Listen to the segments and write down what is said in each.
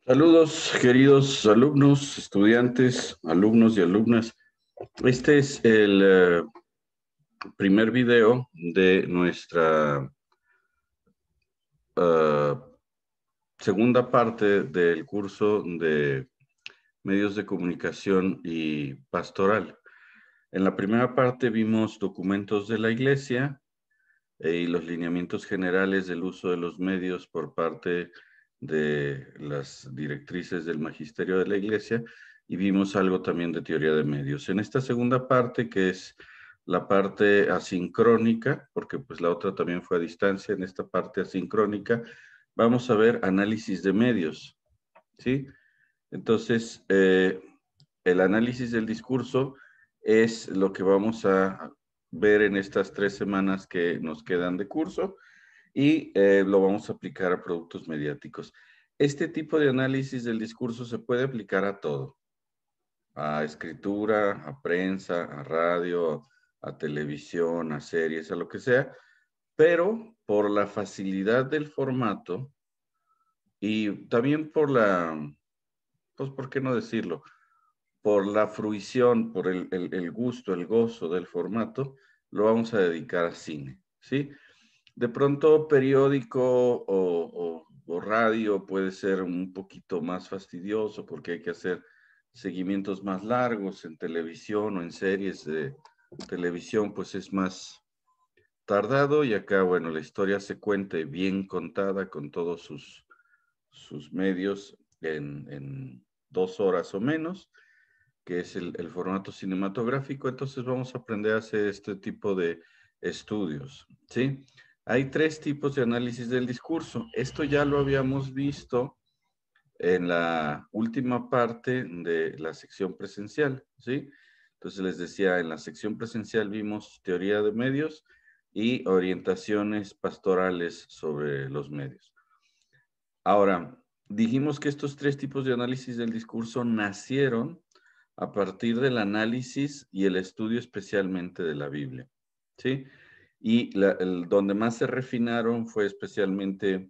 Saludos, queridos alumnos, estudiantes, alumnos y alumnas. Este es el primer video de nuestra eh, segunda parte del curso de medios de comunicación y pastoral. En la primera parte vimos documentos de la iglesia y los lineamientos generales del uso de los medios por parte de las directrices del magisterio de la iglesia y vimos algo también de teoría de medios. En esta segunda parte, que es la parte asincrónica, porque pues la otra también fue a distancia, en esta parte asincrónica vamos a ver análisis de medios, ¿sí? Entonces, el análisis del discurso es lo que vamos a ver en estas 3 semanas que nos quedan de curso y lo vamos a aplicar a productos mediáticos. Este tipo de análisis del discurso se puede aplicar a todo, a escritura, a prensa, a radio, a televisión, a series, a lo que sea, pero por la facilidad del formato y también por pues, ¿por qué no decirlo? Por la fruición, por el gusto, el gozo del formato, lo vamos a dedicar a cine, ¿sí? De pronto periódico o radio puede ser un poquito más fastidioso porque hay que hacer seguimientos más largos en televisión o en series de televisión, pues es más tardado y acá, bueno, la historia se cuenta bien contada con todos sus medios en 2 horas o menos, que es el formato cinematográfico. Entonces vamos a aprender a hacer este tipo de estudios, ¿sí? Hay 3 tipos de análisis del discurso. Esto ya lo habíamos visto en la última parte de la sección presencial, ¿sí? Entonces les decía, en la sección presencial vimos teoría de medios y orientaciones pastorales sobre los medios. Ahora, dijimos que estos 3 tipos de análisis del discurso nacieron a partir del análisis y el estudio especialmente de la Biblia, ¿sí? Y donde más se refinaron fue especialmente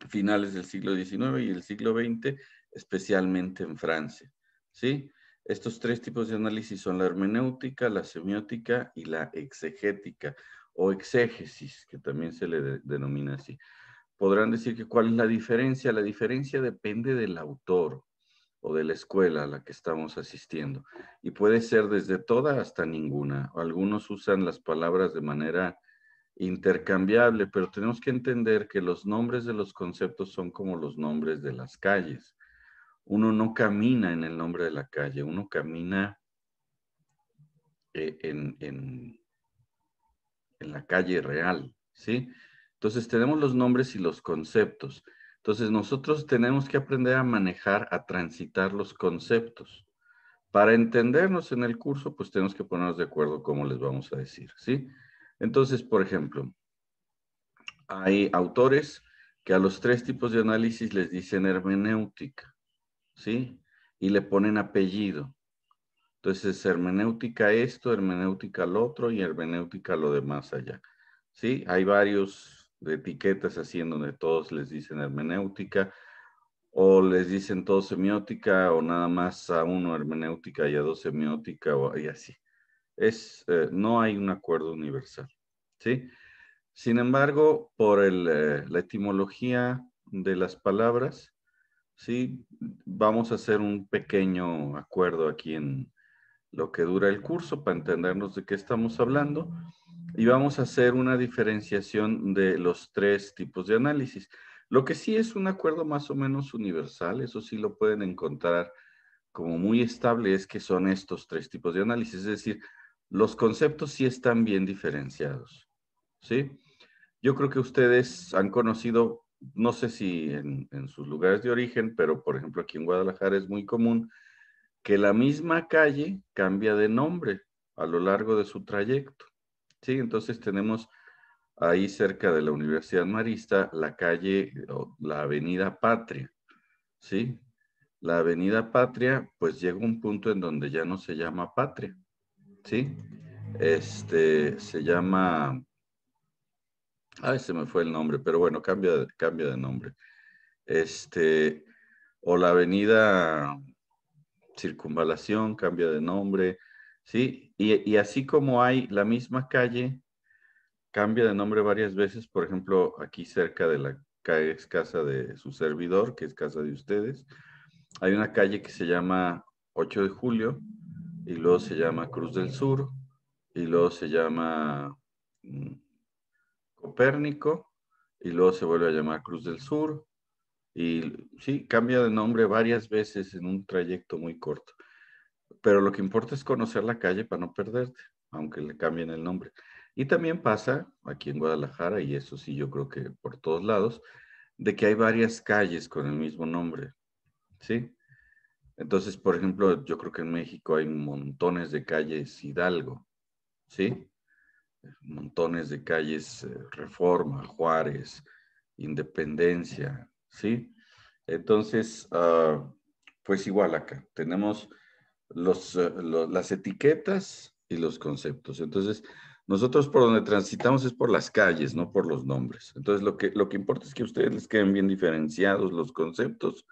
finales del siglo XIX y el siglo XX, especialmente en Francia, ¿sí? Estos 3 tipos de análisis son la hermenéutica, la semiótica y la exegética o exégesis, que también se le denomina así. Podrán decir que ¿cuál es la diferencia? La diferencia depende del autor o de la escuela a la que estamos asistiendo. Y puede ser desde toda hasta ninguna. Algunos usan las palabras de manera intercambiable, pero tenemos que entender que los nombres de los conceptos son como los nombres de las calles. Uno no camina en el nombre de la calle, uno camina en la calle real, ¿sí? Entonces tenemos los nombres y los conceptos. Entonces nosotros tenemos que aprender a manejar, a transitar los conceptos. Para entendernos en el curso, pues tenemos que ponernos de acuerdo cómo les vamos a decir, ¿sí? Entonces, por ejemplo, hay autores que a los 3 tipos de análisis les dicen hermenéutica, ¿sí? Y le ponen apellido. Entonces, hermenéutica esto, hermenéutica lo otro y hermenéutica lo demás allá. ¿Sí? Hay varios de etiquetas así en donde todos les dicen hermenéutica o les dicen todos semiótica o nada más a uno hermenéutica y a dos semiótica y así. No hay un acuerdo universal. ¿Sí? Sin embargo, por la etimología de las palabras, ¿sí? Vamos a hacer un pequeño acuerdo aquí en lo que dura el curso para entendernos de qué estamos hablando y vamos a hacer una diferenciación de los 3 tipos de análisis. Lo que sí es un acuerdo más o menos universal, eso sí lo pueden encontrar como muy estable, es que son estos 3 tipos de análisis, es decir, los conceptos sí están bien diferenciados, ¿sí? Yo creo que ustedes han conocido, no sé si en sus lugares de origen, pero por ejemplo aquí en Guadalajara es muy común que la misma calle cambia de nombre a lo largo de su trayecto. Sí, entonces tenemos ahí cerca de la Universidad Marista la calle, la Avenida Patria, ¿sí? La Avenida Patria, pues llega un punto en donde ya no se llama Patria, ¿sí? Se llama, ay, se me fue el nombre, pero bueno, cambia de nombre. O la avenida Circunvalación cambia de nombre, ¿sí? Y así como hay la misma calle, cambia de nombre varias veces. Por ejemplo, aquí cerca de la calle es casa de su servidor, que es casa de ustedes. Hay una calle que se llama 8 de Julio, y luego se llama Cruz del Sur, y luego se llama Copérnico, y luego se vuelve a llamar Cruz del Sur, y sí, cambia de nombre varias veces en un trayecto muy corto. Pero lo que importa es conocer la calle para no perderte, aunque le cambien el nombre. Y también pasa aquí en Guadalajara, y eso sí yo creo que por todos lados, de que hay varias calles con el mismo nombre, ¿sí? Entonces, por ejemplo, yo creo que en México hay montones de calles Hidalgo, ¿sí? Montones de calles Reforma, Juárez, Independencia, ¿sí? Entonces, pues igual acá tenemos las etiquetas y los conceptos. Entonces, nosotros por donde transitamos es por las calles, no por los nombres. Entonces, lo que importa es que a ustedes les queden bien diferenciados los conceptos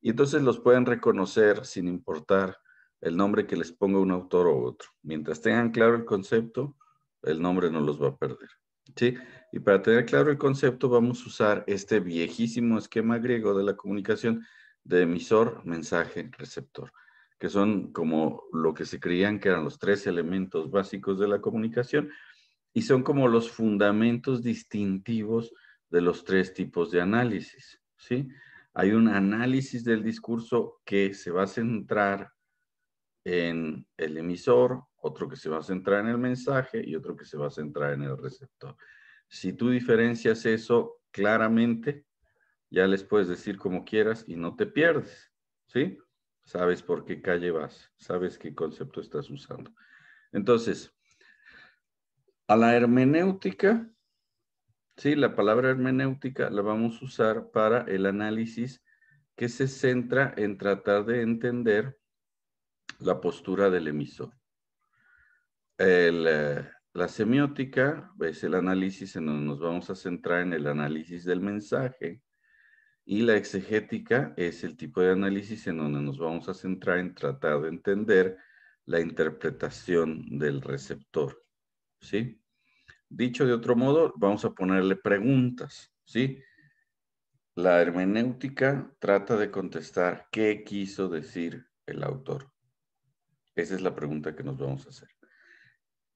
y entonces los pueden reconocer sin importar el nombre que les ponga un autor o otro. Mientras tengan claro el concepto, el nombre no los va a perder. ¿Sí? Y para tener claro el concepto, vamos a usar este viejísimo esquema griego de la comunicación de emisor, mensaje, receptor, que son como lo que se creían que eran los tres elementos básicos de la comunicación y son como los fundamentos distintivos de los tres tipos de análisis, ¿sí? Hay un análisis del discurso que se va a centrar en el emisor, otro que se va a centrar en el mensaje y otro que se va a centrar en el receptor. Si tú diferencias eso claramente, ya les puedes decir como quieras y no te pierdes, ¿sí? Sabes por qué calle vas, sabes qué concepto estás usando. Entonces, a la hermenéutica, sí, la palabra hermenéutica la vamos a usar para el análisis que se centra en tratar de entender la postura del emisor. La semiótica es el análisis en donde nos vamos a centrar en el análisis del mensaje y la exegética es el tipo de análisis en donde nos vamos a centrar en tratar de entender la interpretación del receptor, ¿sí? Dicho de otro modo, vamos a ponerle preguntas, ¿sí? La hermenéutica trata de contestar qué quiso decir el autor. Esa es la pregunta que nos vamos a hacer.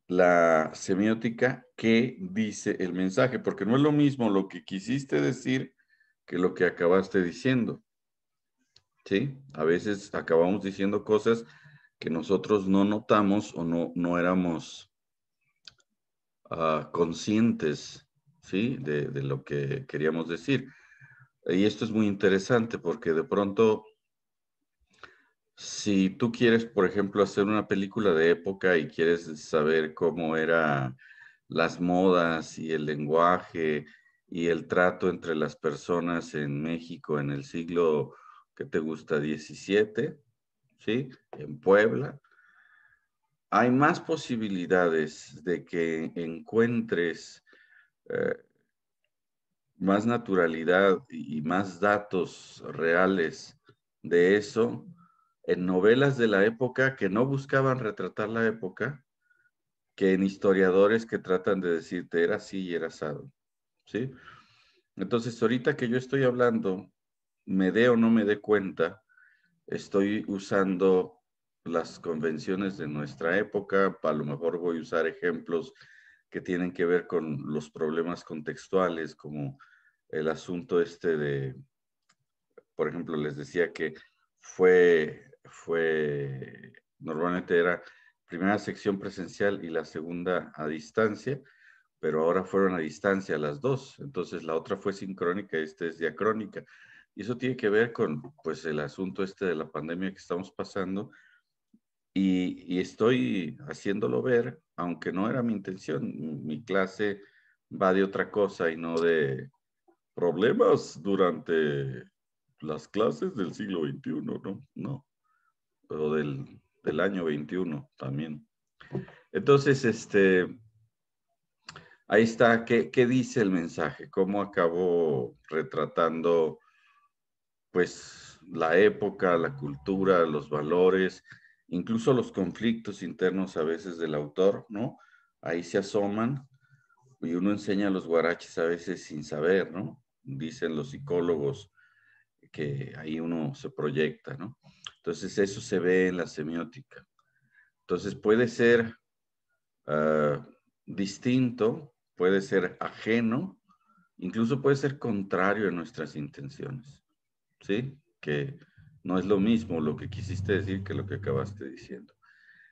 La semiótica, ¿qué dice el mensaje? Porque no es lo mismo lo que quisiste decir que lo que acabaste diciendo, ¿sí? A veces acabamos diciendo cosas que nosotros no notamos o no éramos conscientes, ¿sí? De lo que queríamos decir. Y esto es muy interesante porque de pronto, si tú quieres, por ejemplo, hacer una película de época y quieres saber cómo eran las modas y el lenguaje y el trato entre las personas en México en el siglo, ¿qué te gusta? 17, ¿sí? En Puebla. Hay más posibilidades de que encuentres eh, más naturalidad y más datos reales de eso en novelas de la época que no buscaban retratar la época, que en historiadores que tratan de decirte era así y era asado, ¿sí? Entonces, ahorita que yo estoy hablando, me dé o no me dé cuenta, estoy usando las convenciones de nuestra época, a lo mejor voy a usar ejemplos que tienen que ver con los problemas contextuales, como el asunto este de, por ejemplo, les decía que normalmente era primera sección presencial y la segunda a distancia, pero ahora fueron a distancia las dos, entonces la otra fue sincrónica y esta es diacrónica. Y eso tiene que ver con, pues, el asunto este de la pandemia que estamos pasando y estoy haciéndolo ver, aunque no era mi intención. Mi clase va de otra cosa y no de problemas durante las clases del siglo XXI, ¿no? No, o del año 21 también. Entonces, ahí está, ¿qué dice el mensaje? ¿Cómo acabó retratando, pues, la época, la cultura, los valores, incluso los conflictos internos a veces del autor, ¿no? Ahí se asoman y uno enseña a los guaraches a veces sin saber, ¿no? Dicen los psicólogos que ahí uno se proyecta, ¿no? Entonces eso se ve en la semiótica. Entonces puede ser distinto, puede ser ajeno, incluso puede ser contrario a nuestras intenciones, ¿sí? Que no es lo mismo lo que quisiste decir que lo que acabaste diciendo.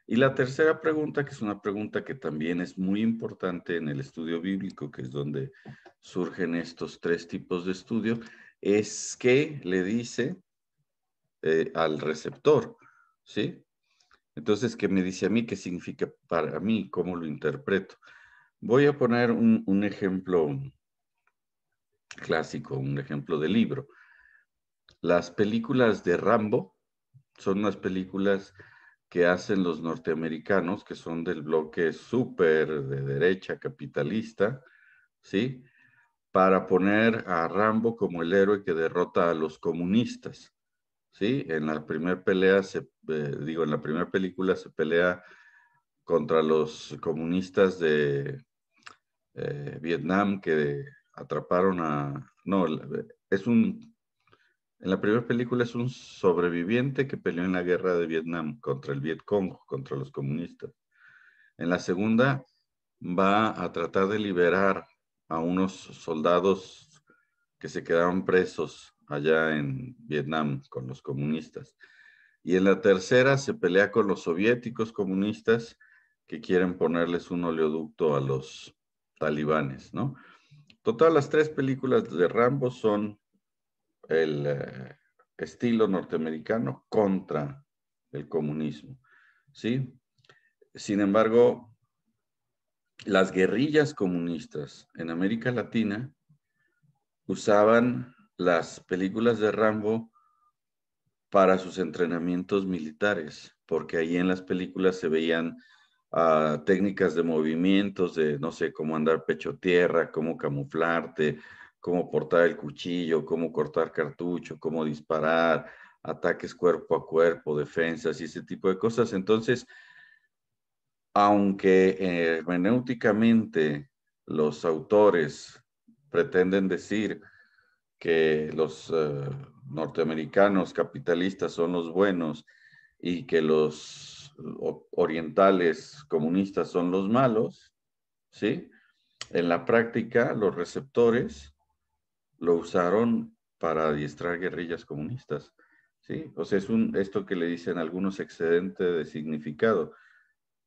Y la tercera pregunta, que es una pregunta que también es muy importante en el estudio bíblico, que es donde surgen estos tres tipos de estudio, es qué le dice al receptor, ¿sí? Entonces, ¿qué me dice a mí? ¿Qué significa para mí? ¿Cómo lo interpreto? Voy a poner un ejemplo clásico, un ejemplo de libro. Las películas de Rambo son unas películas que hacen los norteamericanos, que son del bloque súper de derecha capitalista, ¿sí? Para poner a Rambo como el héroe que derrota a los comunistas, ¿sí? En la primera pelea, en la primera película se pelea contra los comunistas de Vietnam que atraparon a... No, es un... En la primera película es un sobreviviente que peleó en la guerra de Vietnam contra el Vietcong, contra los comunistas. En la segunda va a tratar de liberar a unos soldados que se quedaron presos allá en Vietnam con los comunistas. Y en la tercera se pelea con los soviéticos comunistas que quieren ponerles un oleoducto a los talibanes, ¿no? Todas las tres películas de Rambo son el estilo norteamericano contra el comunismo, ¿sí? Sin embargo, las guerrillas comunistas en América Latina usaban las películas de Rambo para sus entrenamientos militares, porque ahí en las películas se veían técnicas de movimientos, de no sé, cómo andar pecho tierra, cómo camuflarte, cómo portar el cuchillo, cómo cortar cartucho, cómo disparar, ataques cuerpo a cuerpo, defensas y ese tipo de cosas. Entonces, aunque hermenéuticamente los autores pretenden decir que los norteamericanos capitalistas son los buenos y que los orientales comunistas son los malos, ¿sí? En la práctica, los receptores lo usaron para adiestrar guerrillas comunistas, ¿sí? O sea, es esto que le dicen algunos excedente de significado.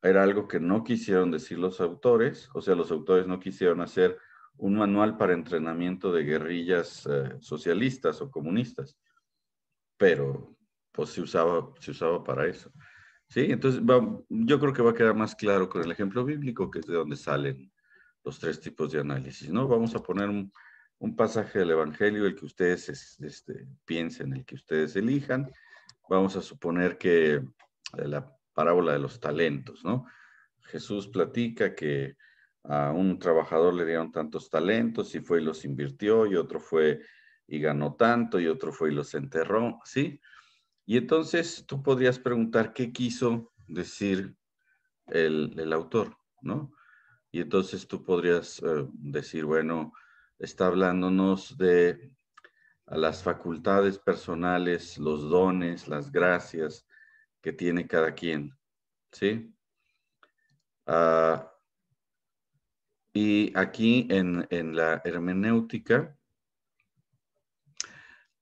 Era algo que no quisieron decir los autores, o sea, los autores no quisieron hacer un manual para entrenamiento de guerrillas socialistas o comunistas, pero pues se usaba para eso. Sí, entonces yo creo que va a quedar más claro con el ejemplo bíblico, que es de donde salen los tres tipos de análisis, ¿no? Vamos a poner un pasaje del Evangelio, el que ustedes piensen, el que ustedes elijan. Vamos a suponer que la parábola de los talentos, ¿no? Jesús platica que a un trabajador le dieron tantos talentos y fue y los invirtió, y otro fue y ganó tanto, y otro fue y los enterró, ¿sí? Y entonces tú podrías preguntar qué quiso decir el autor, ¿no? Y entonces tú podrías decir, bueno, está hablándonos de las facultades personales, los dones, las gracias que tiene cada quien, ¿sí? Y aquí en la hermenéutica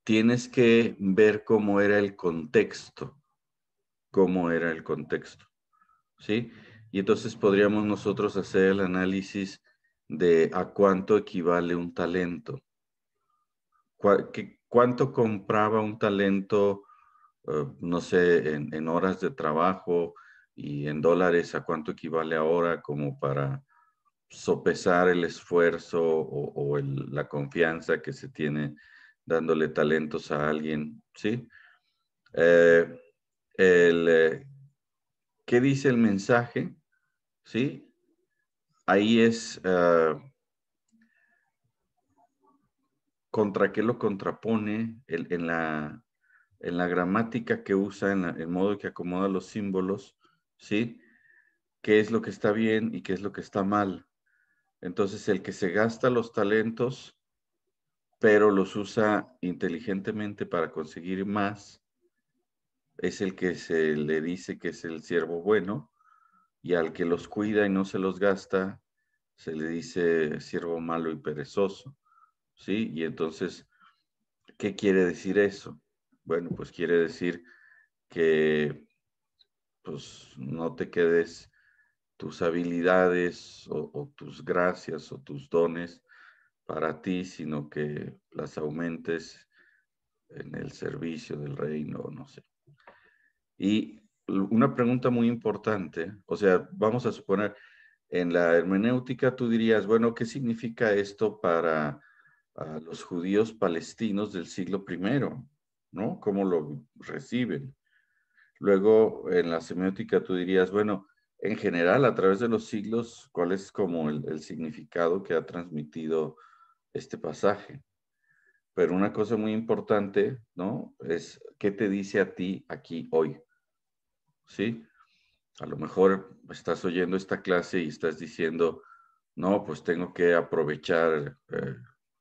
tienes que ver cómo era el contexto, ¿sí? Y entonces podríamos nosotros hacer el análisis de a cuánto equivale un talento. ¿Cuánto compraba un talento, no sé, en horas de trabajo y en dólares, a cuánto equivale ahora como para sopesar el esfuerzo o la confianza que se tiene dándole talentos a alguien, ¿sí? Eh, ¿Qué dice el mensaje? ¿Sí? Ahí es contra qué lo contrapone en la gramática que usa, en el modo que acomoda los símbolos, ¿sí? ¿Qué es lo que está bien y qué es lo que está mal? Entonces, el que se gasta los talentos, pero los usa inteligentemente para conseguir más, es el que se le dice que es el siervo bueno, y al que los cuida y no se los gasta, se le dice siervo malo y perezoso, ¿sí? Y entonces, ¿qué quiere decir eso? Bueno, pues quiere decir que pues no te quedes tus habilidades o tus gracias o tus dones para ti, sino que las aumentes en el servicio del reino, no sé. Y una pregunta muy importante, o sea, vamos a suponer, en la hermenéutica tú dirías, bueno, ¿qué significa esto para los judíos palestinos del siglo I? ¿No? ¿Cómo lo reciben? Luego, en la semiótica tú dirías, bueno, en general, a través de los siglos, ¿cuál es como el significado que ha transmitido este pasaje? Pero una cosa muy importante, ¿no? Es, ¿qué te dice a ti aquí hoy? ¿Sí? A lo mejor estás oyendo esta clase y estás diciendo, no, pues tengo que aprovechar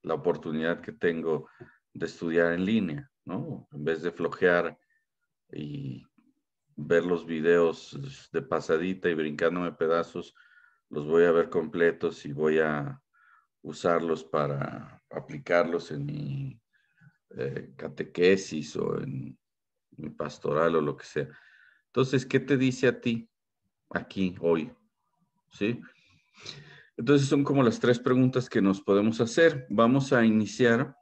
la oportunidad que tengo de estudiar en línea, ¿no? En vez de flojear y ver los videos de pasadita y brincándome pedazos, los voy a ver completos y voy a usarlos para aplicarlos en mi catequesis o en mi pastoral o lo que sea. Entonces, ¿qué te dice a ti aquí, hoy? ¿Sí? Entonces son como las tres preguntas que nos podemos hacer. Vamos a iniciar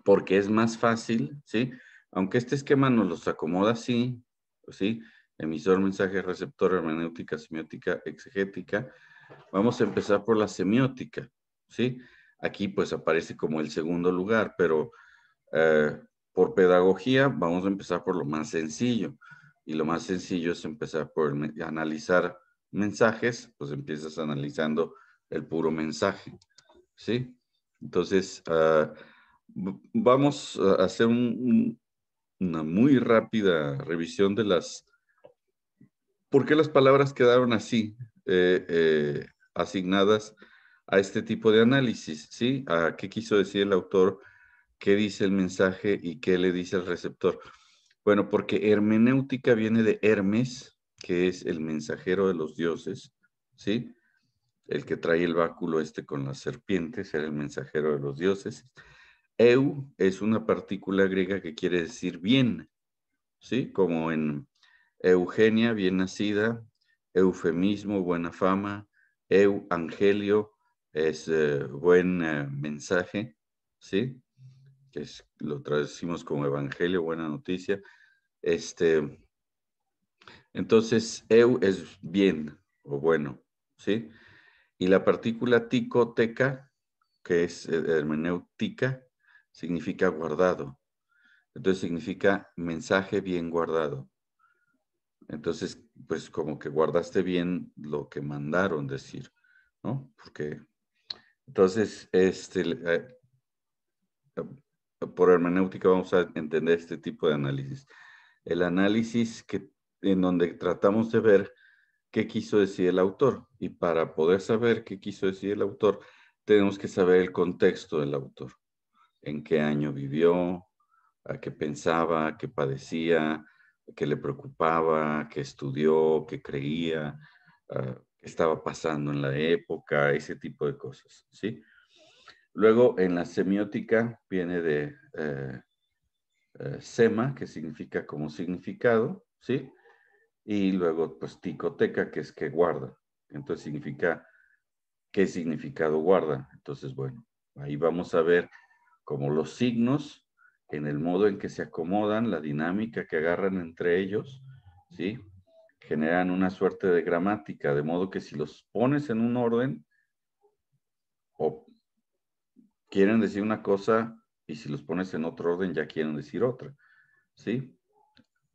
porque es más fácil, ¿sí? Aunque este esquema nos los acomoda así, ¿sí? Emisor, mensaje, receptor, hermenéutica, semiótica, exegética. Vamos a empezar por la semiótica, ¿sí? Aquí pues aparece como el segundo lugar, pero por pedagogía vamos a empezar por lo más sencillo. Y lo más sencillo es empezar por analizar mensajes, pues empiezas analizando el puro mensaje, ¿sí? Entonces, vamos a hacer una muy rápida revisión de ¿por qué las palabras quedaron así, asignadas a este tipo de análisis, ¿sí? ¿A qué quiso decir el autor? ¿Qué dice el mensaje y qué le dice el receptor? Bueno, porque hermenéutica viene de Hermes, que es el mensajero de los dioses, ¿sí? El que trae el báculo este con las serpientes, era el mensajero de los dioses. Eu es una partícula griega que quiere decir bien, ¿sí? Como en Eugenia, bien nacida, eufemismo, buena fama, angelio es buen mensaje, ¿sí? Que es, lo traducimos como evangelio, buena noticia. Entonces, eu es bien o bueno, ¿sí? Y la partícula ticoteca, que es hermenéutica, significa guardado. Entonces significa mensaje bien guardado. Entonces, pues como que guardaste bien lo que mandaron decir, ¿no? Porque entonces, por hermenéutica vamos a entender este tipo de análisis. El análisis en donde tratamos de ver qué quiso decir el autor. Y para poder saber qué quiso decir el autor, tenemos que saber el contexto del autor. En qué año vivió, a qué pensaba, qué padecía, qué le preocupaba, qué estudió, qué creía, qué estaba pasando en la época, ese tipo de cosas, ¿sí? Luego, en la semiótica viene de sema, que significa como significado, ¿sí? Y luego, pues, ticoteca, que es que guarda. Entonces, significa qué significado guarda. Entonces, bueno, ahí vamos a ver como los signos en el modo en que se acomodan, la dinámica que agarran entre ellos, ¿sí? Generan una suerte de gramática, de modo que si los pones en un orden, o quieren decir una cosa, y si los pones en otro orden, ya quieren decir otra, ¿sí?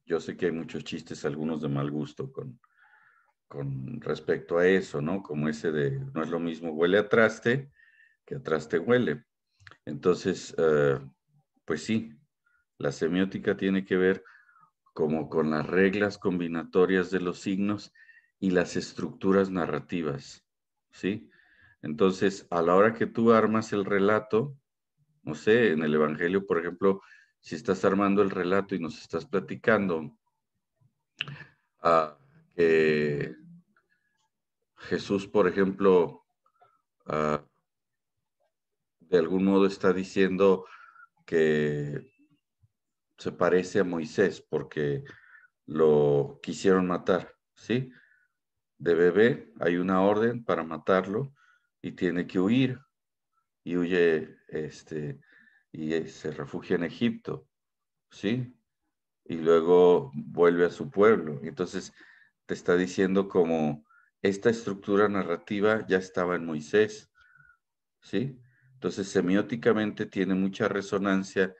Yo sé que hay muchos chistes, algunos de mal gusto con respecto a eso, ¿no? Como ese de, no es lo mismo huele a traste que a traste huele. Entonces, pues sí, La semiótica tiene que ver como con las reglas combinatorias de los signos y las estructuras narrativas, ¿sí? Entonces, a la hora que tú armas el relato, no sé, en el Evangelio, por ejemplo, si estás armando el relato y nos estás platicando que Jesús, por ejemplo, ah, de algún modo está diciendo que se parece a Moisés porque lo quisieron matar, ¿sí? De bebé hay una orden para matarlo y tiene que huir y huye, y se refugia en Egipto, ¿sí? Y luego vuelve a su pueblo. Entonces te está diciendo como esta estructura narrativa ya estaba en Moisés, ¿sí? Entonces semióticamente tiene mucha resonancia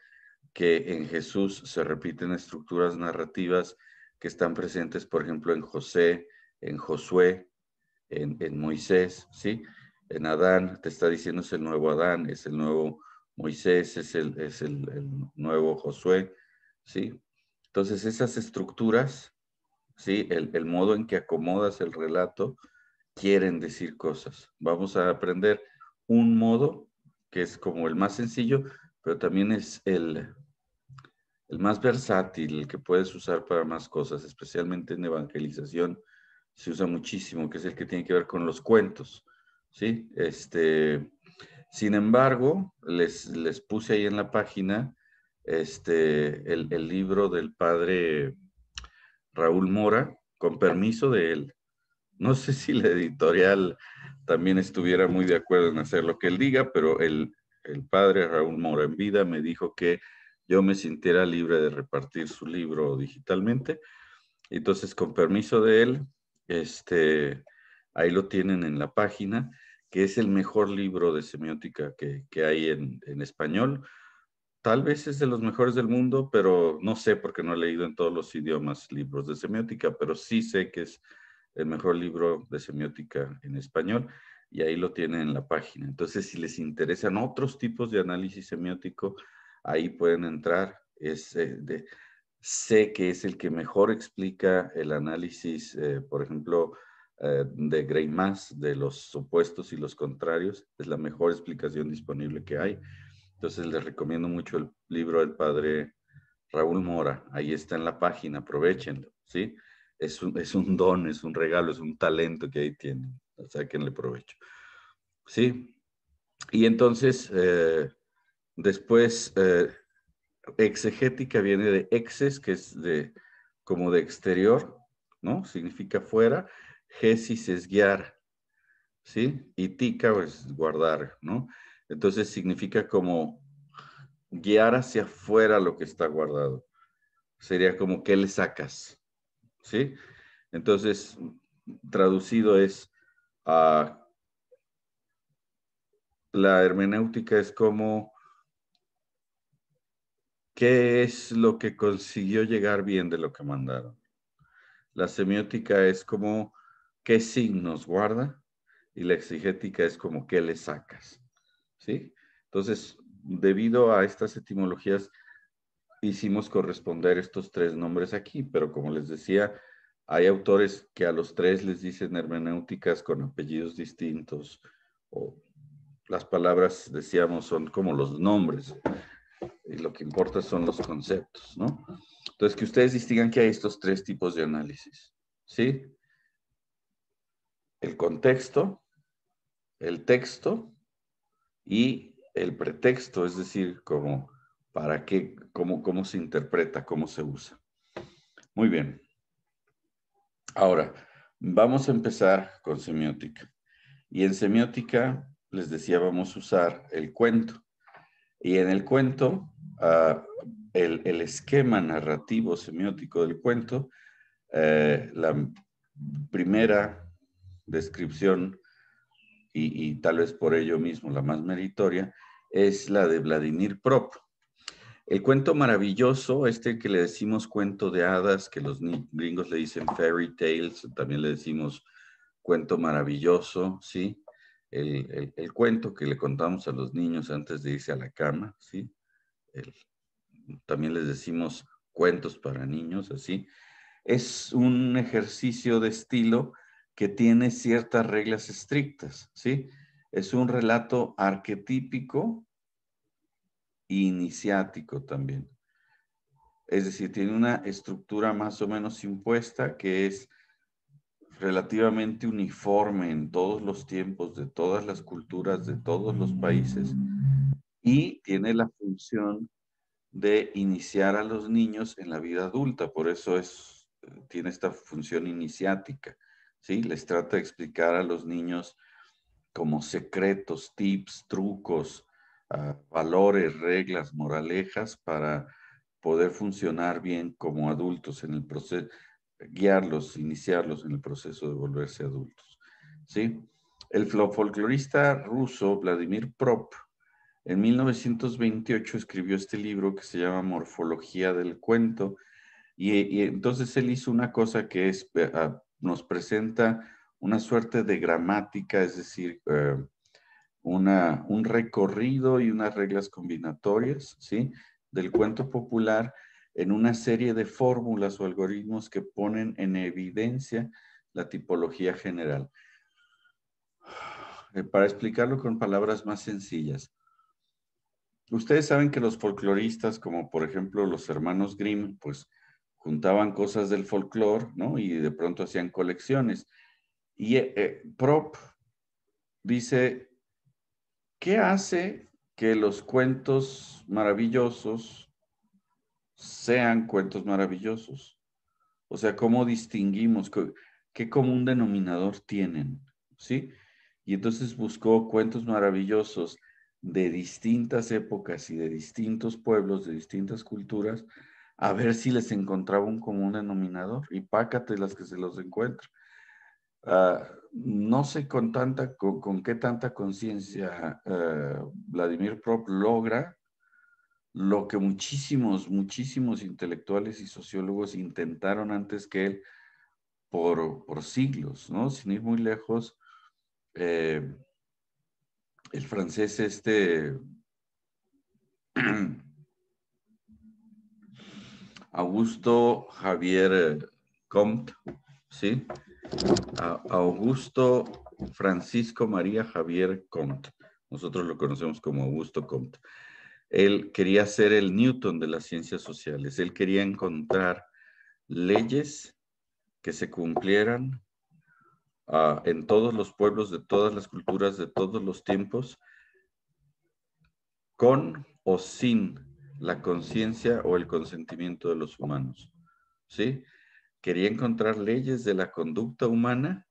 que en Jesús se repiten estructuras narrativas que están presentes, por ejemplo, en José, en Josué, en Moisés, ¿sí? En Adán, te está diciendo es el nuevo Adán, es el nuevo Moisés, es el nuevo Josué, ¿sí? Entonces esas estructuras, ¿sí? El modo en que acomodas el relato quieren decir cosas. Vamos a aprender un modo que es como el más sencillo, pero también es el más versátil, el que puedes usar para más cosas, especialmente en evangelización, se usa muchísimo, que es el que tiene que ver con los cuentos, ¿sí? Sin embargo, les puse ahí en la página el libro del padre Raúl Mora, con permiso de él. No sé si la editorial también estuviera muy de acuerdo en hacer lo que él diga, pero el padre Raúl Mora en vida me dijo que yo me sintiera libre de repartir su libro digitalmente. Entonces, con permiso de él, ahí lo tienen en la página, que es el mejor libro de semiótica que hay en español. Tal vez es de los mejores del mundo, pero no sé porque no he leído en todos los idiomas libros de semiótica, pero sí sé que es el mejor libro de semiótica en español y ahí lo tienen en la página. Entonces, si les interesan otros tipos de análisis semiótico, ahí pueden entrar. Sé que es el que mejor explica el análisis, por ejemplo, de Greimas, de los opuestos y los contrarios. Es la mejor explicación disponible que hay. Entonces les recomiendo mucho el libro del padre Raúl Mora. Ahí está en la página, aprovechenlo, ¿sí? Es un don, es un regalo, es un talento que ahí tienen. Sáquenle provecho, ¿sí? Y entonces, después, exegética viene de exes, que es como de exterior, ¿no? Significa fuera. Gesis es guiar, ¿sí? Y tica es guardar, ¿no? Entonces significa como guiar hacia afuera lo que está guardado. Sería como ¿qué le sacas? ¿Sí? Entonces, traducido es, uh, la hermenéutica es como ¿qué es lo que consiguió llegar bien de lo que mandaron? La semiótica es como ¿qué signos guarda? Y la exegética es como ¿qué le sacas? ¿Sí? Entonces, debido a estas etimologías, hicimos corresponder estos tres nombres aquí, pero como les decía, hay autores que a los tres les dicen hermenéuticas con apellidos distintos, o las palabras, decíamos, son como los nombres, y lo que importa son los conceptos, ¿no? Entonces, que ustedes distingan que hay estos tres tipos de análisis, ¿sí? El contexto, el texto y el pretexto, es decir, como para qué, cómo se interpreta, cómo se usa. Muy bien. Ahora, vamos a empezar con semiótica. Y en semiótica, les decía, vamos a usar el cuento. Y en el cuento, el esquema narrativo semiótico del cuento, la primera descripción, y tal vez por ello mismo la más meritoria, es la de Vladimir Prop. El cuento maravilloso, que le decimos cuento de hadas, que los gringos le dicen fairy tales, también le decimos cuento maravilloso, ¿sí? El cuento que le contamos a los niños antes de irse a la cama, ¿sí? también les decimos cuentos para niños, así. Es un ejercicio de estilo que tiene ciertas reglas estrictas, ¿sí? Es un relato arquetípico e iniciático también. Es decir, tiene una estructura más o menos impuesta que es relativamente uniforme en todos los tiempos, de todas las culturas, de todos los países, y tiene la función de iniciar a los niños en la vida adulta. Por eso tiene esta función iniciática, ¿sí? Les trata de explicar a los niños como secretos, tips, trucos, valores, reglas, moralejas para poder funcionar bien como adultos en el proceso, guiarlos, iniciarlos en el proceso de volverse adultos, ¿sí? El folclorista ruso Vladimir Prop en 1928 escribió este libro que se llama Morfología del Cuento y entonces él hizo una cosa que es, nos presenta una suerte de gramática, es decir, un recorrido y unas reglas combinatorias, ¿sí? Del cuento popular en una serie de fórmulas o algoritmos que ponen en evidencia la tipología general. Para explicarlo con palabras más sencillas, ustedes saben que los folcloristas, como por ejemplo los hermanos Grimm, pues juntaban cosas del folclore, ¿no? Y de pronto hacían colecciones. Y Prop dice, ¿qué hace que los cuentos maravillosos sean cuentos maravillosos? O sea, ¿cómo distinguimos? ¿Qué común denominador tienen? ¿Sí? Y entonces buscó cuentos maravillosos de distintas épocas y de distintos pueblos, de distintas culturas, a ver si les encontraba un común denominador. Y pácate las que se los encuentra. No sé con qué tanta conciencia Vladimir Prop logra lo que muchísimos intelectuales y sociólogos intentaron antes que él por siglos, ¿no? Sin ir muy lejos, el francés Augusto Javier Comte, ¿sí? Augusto Francisco María Javier Comte. Nosotros lo conocemos como Augusto Comte. Él quería ser el Newton de las ciencias sociales. Él quería encontrar leyes que se cumplieran en todos los pueblos, de todas las culturas, de todos los tiempos, con o sin la conciencia o el consentimiento de los humanos. ¿Sí? Quería encontrar leyes de la conducta humana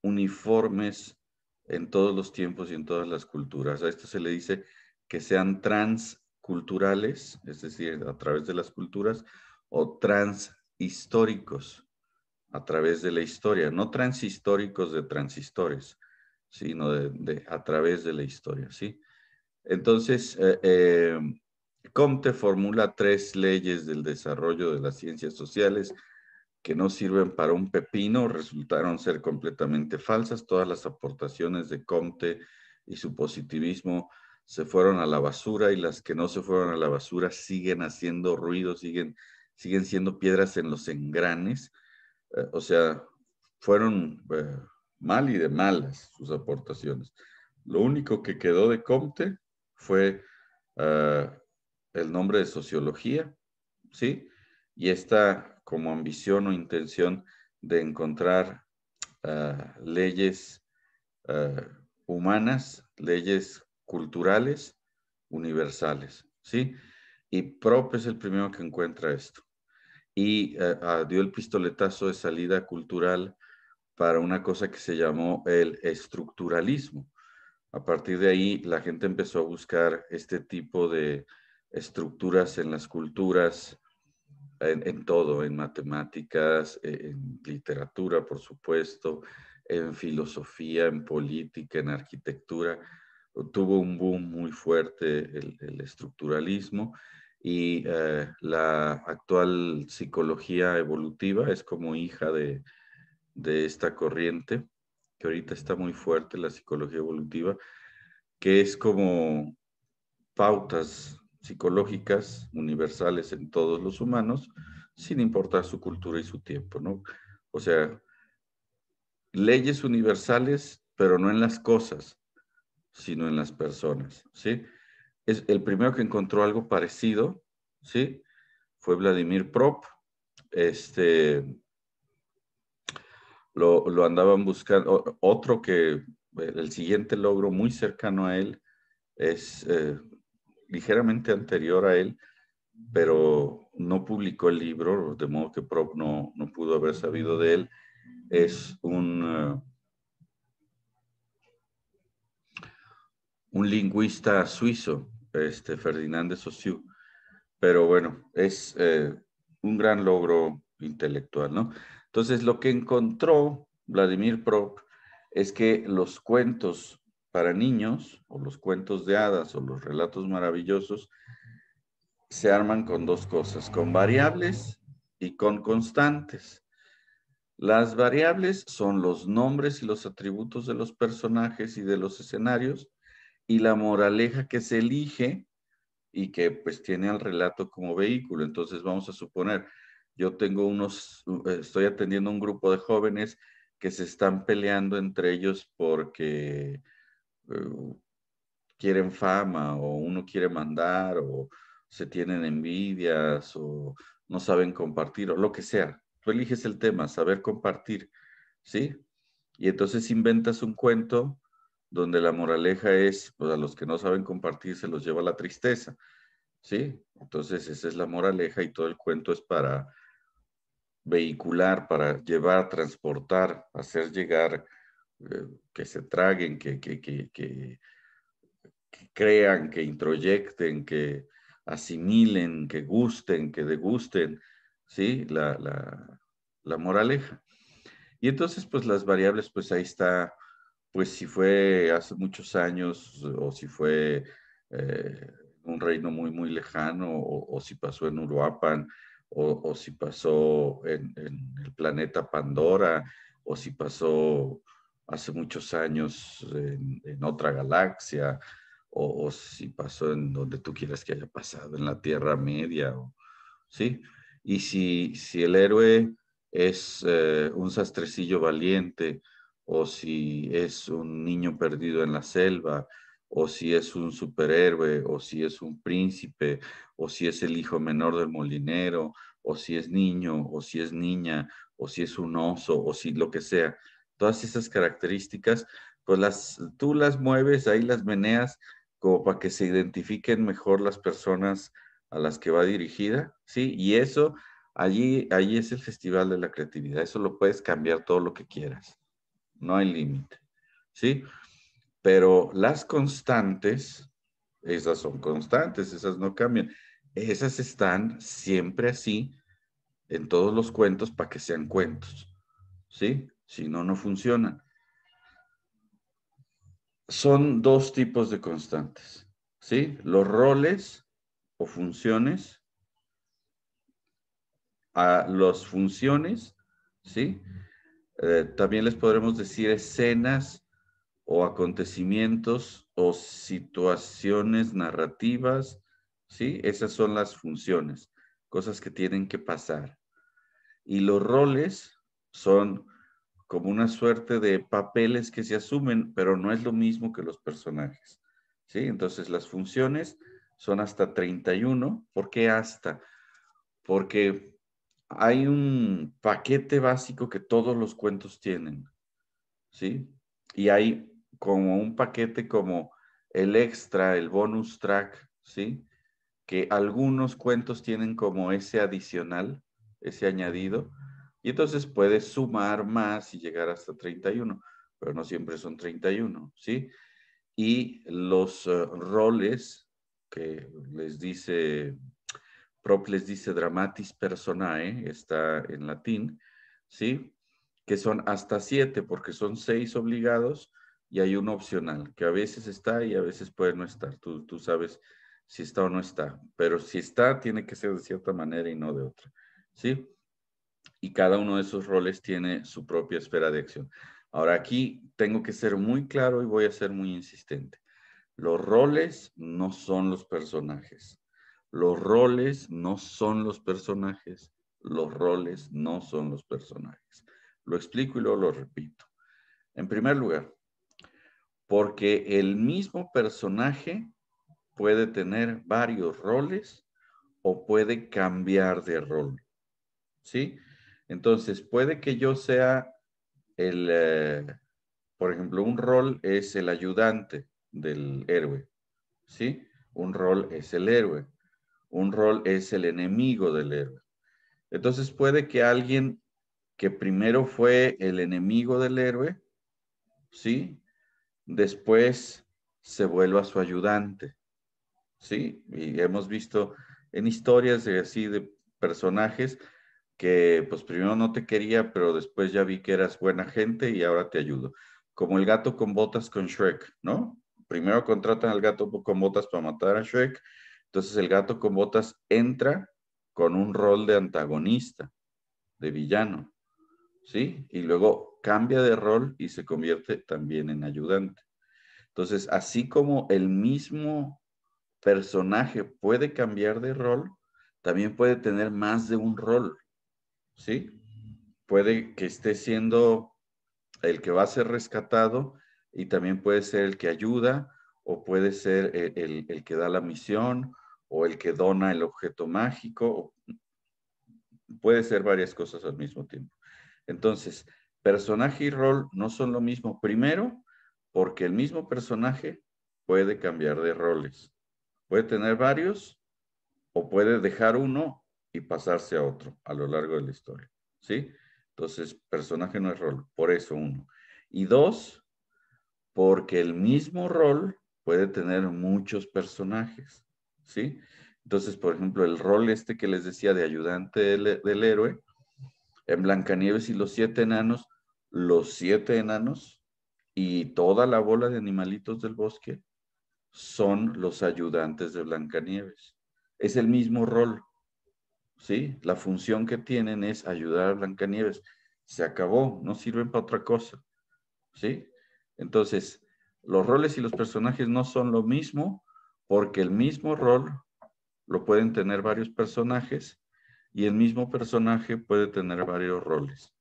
uniformes en todos los tiempos y en todas las culturas. A esto se le dice que sean transculturales, es decir, a través de las culturas, o transhistóricos, a través de la historia, no transhistóricos de transistores, sino a través de la historia, ¿sí? Entonces, Comte formula 3 leyes del desarrollo de las ciencias sociales que no sirven para un pepino, resultaron ser completamente falsas. Todas las aportaciones de Comte y su positivismo se fueron a la basura y las que no se fueron a la basura siguen haciendo ruido, siguen siendo piedras en los engranes. O sea, fueron mal y de malas sus aportaciones. Lo único que quedó de Comte fue el nombre de sociología, ¿sí? Y esta como ambición o intención de encontrar leyes humanas, leyes culturales, universales, ¿sí? Y Prop es el primero que encuentra esto. Y dio el pistoletazo de salida cultural para una cosa que se llamó el estructuralismo. A partir de ahí, la gente empezó a buscar este tipo de estructuras en las culturas, en todo, en matemáticas, en literatura, por supuesto, en filosofía, en política, en arquitectura. Tuvo un boom muy fuerte el estructuralismo y la actual psicología evolutiva es como hija de esta corriente, que ahorita está muy fuerte, la psicología evolutiva, que es como pautas psicológicas universales en todos los humanos, sin importar su cultura y su tiempo, ¿no? O sea, leyes universales, pero no en las cosas, sino en las personas, ¿sí? Es el primero que encontró algo parecido, ¿sí? Fue Vladimir Prop. Lo andaban buscando. Otro que el siguiente logro muy cercano a él es ligeramente anterior a él, pero no publicó el libro, de modo que Prop no pudo haber sabido de él. Es un lingüista suizo, Ferdinand de Saussure. Pero bueno, es un gran logro intelectual, ¿no? Entonces, lo que encontró Vladimir Prop es que los cuentos para niños, o los cuentos de hadas, o los relatos maravillosos, se arman con dos cosas, con variables y con constantes. Las variables son los nombres y los atributos de los personajes y de los escenarios, y la moraleja que se elige y que pues tiene al relato como vehículo. Entonces vamos a suponer, yo tengo estoy atendiendo un grupo de jóvenes que se están peleando entre ellos porque quieren fama, o uno quiere mandar, o se tienen envidias, o no saben compartir, o lo que sea. Tú eliges el tema, saber compartir, ¿sí? Y entonces inventas un cuento donde la moraleja es, pues a los que no saben compartir se los lleva la tristeza, ¿sí? Entonces esa es la moraleja, y todo el cuento es para vehicular, para llevar, transportar, hacer llegar, que se traguen, que crean, que introyecten, que asimilen, que gusten, que degusten, ¿sí? La moraleja. Y entonces, pues las variables, pues ahí está, pues si fue hace muchos años, o si fue un reino muy, muy lejano, o si pasó en Uruapan, o si pasó en el planeta Pandora, o si pasó hace muchos años en otra galaxia, o si pasó en donde tú quieras que haya pasado, en la Tierra Media, ¿sí? Y si el héroe es un sastrecillo valiente, o si es un niño perdido en la selva, o si es un superhéroe, o si es un príncipe, o si es el hijo menor del molinero, o si es niño, o si es niña, o si es un oso, o si lo que sea. Todas esas características, pues tú las mueves, ahí las meneas, como para que se identifiquen mejor las personas a las que va dirigida, ¿sí? Y eso, allí es el Festival de la Creatividad. Eso lo puedes cambiar todo lo que quieras. No hay límite, ¿sí? Pero las constantes, esas son constantes, esas no cambian. Esas están siempre así en todos los cuentos para que sean cuentos, ¿sí? Si no, no funcionan. Son dos tipos de constantes, ¿sí? Los roles o funciones, a las funciones, ¿sí? También les podremos decir escenas o acontecimientos o situaciones narrativas, ¿sí? Esas son las funciones, cosas que tienen que pasar. Y los roles son como una suerte de papeles que se asumen, pero no es lo mismo que los personajes, ¿sí? Entonces las funciones son hasta 31. ¿Por qué hasta? Porque hay un paquete básico que todos los cuentos tienen, ¿sí? Y hay como un paquete como el extra, el bonus track, ¿sí? Que algunos cuentos tienen como ese adicional, ese añadido, y entonces puedes sumar más y llegar hasta 31, pero no siempre son 31, ¿sí? Y los roles que les dice Prop, les dice dramatis personae, está en latín, ¿sí? Que son hasta 7, porque son 6 obligados y hay uno opcional, que a veces está y a veces puede no estar. Tú sabes si está o no está, pero si está, tiene que ser de cierta manera y no de otra, ¿sí? Y cada uno de esos roles tiene su propia esfera de acción. Ahora aquí tengo que ser muy claro y voy a ser muy insistente. Los roles no son los personajes. Los roles no son los personajes. Los roles no son los personajes. Lo explico y luego lo repito. En primer lugar, porque el mismo personaje puede tener varios roles o puede cambiar de rol, ¿sí? Entonces, puede que yo sea por ejemplo, un rol es el ayudante del héroe, ¿sí? Un rol es el héroe. Un rol es el enemigo del héroe. Entonces, puede que alguien que primero fue el enemigo del héroe, ¿sí? Después se vuelva su ayudante, ¿sí? Y hemos visto en historias de así de personajes que pues primero no te quería, pero después ya vi que eras buena gente y ahora te ayudo. Como el gato con botas con Shrek, ¿no? Primero contratan al gato con botas para matar a Shrek, entonces el gato con botas entra con un rol de antagonista, de villano, ¿sí? Y luego cambia de rol y se convierte también en ayudante. Entonces, así como el mismo personaje puede cambiar de rol, también puede tener más de un rol, ¿sí? Puede que esté siendo el que va a ser rescatado y también puede ser el que ayuda o puede ser el que da la misión o el que dona el objeto mágico. Puede ser varias cosas al mismo tiempo. Entonces, personaje y rol no son lo mismo. Primero, porque el mismo personaje puede cambiar de roles. Puede tener varios o puede dejar uno y pasarse a otro a lo largo de la historia, ¿sí? Entonces, personaje no es rol, por eso uno. Y dos, porque el mismo rol puede tener muchos personajes, ¿sí? Entonces, por ejemplo, el rol este que les decía de ayudante del héroe, en Blancanieves y los 7 enanos y toda la bola de animalitos del bosque son los ayudantes de Blancanieves. Es el mismo rol, ¿sí? La función que tienen es ayudar a Blancanieves. Se acabó, no sirven para otra cosa, ¿sí? Entonces, los roles y los personajes no son lo mismo porque el mismo rol lo pueden tener varios personajes y el mismo personaje puede tener varios roles.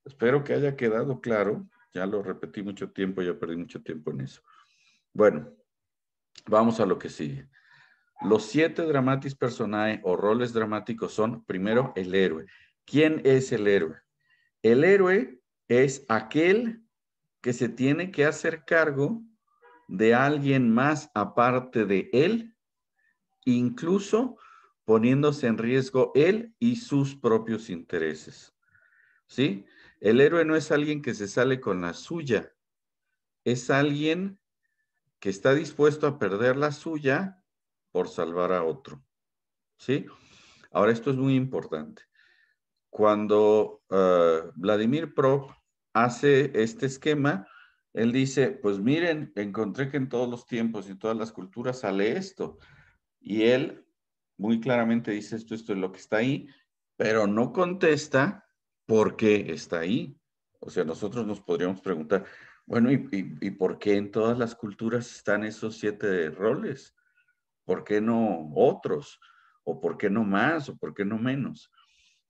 Espero que haya quedado claro. Ya lo repetí mucho tiempo, ya perdí mucho tiempo en eso. Bueno, vamos a lo que sigue. Los 7 dramatis personae o roles dramáticos son, primero, el héroe. ¿Quién es el héroe? El héroe es aquel que se tiene que hacer cargo de alguien más aparte de él, incluso poniéndose en riesgo él y sus propios intereses. ¿Sí? El héroe no es alguien que se sale con la suya, es alguien que está dispuesto a perder la suya por salvar a otro. ¿Sí? Ahora, esto es muy importante. Cuando Vladimir Prop hace este esquema, él dice, pues miren, encontré que en todos los tiempos y en todas las culturas sale esto. Y él muy claramente dice esto es lo que está ahí, pero no contesta por qué está ahí. O sea, nosotros nos podríamos preguntar, bueno, ¿y por qué en todas las culturas están esos 7 roles? ¿Por qué no otros? ¿O por qué no más? ¿O por qué no menos?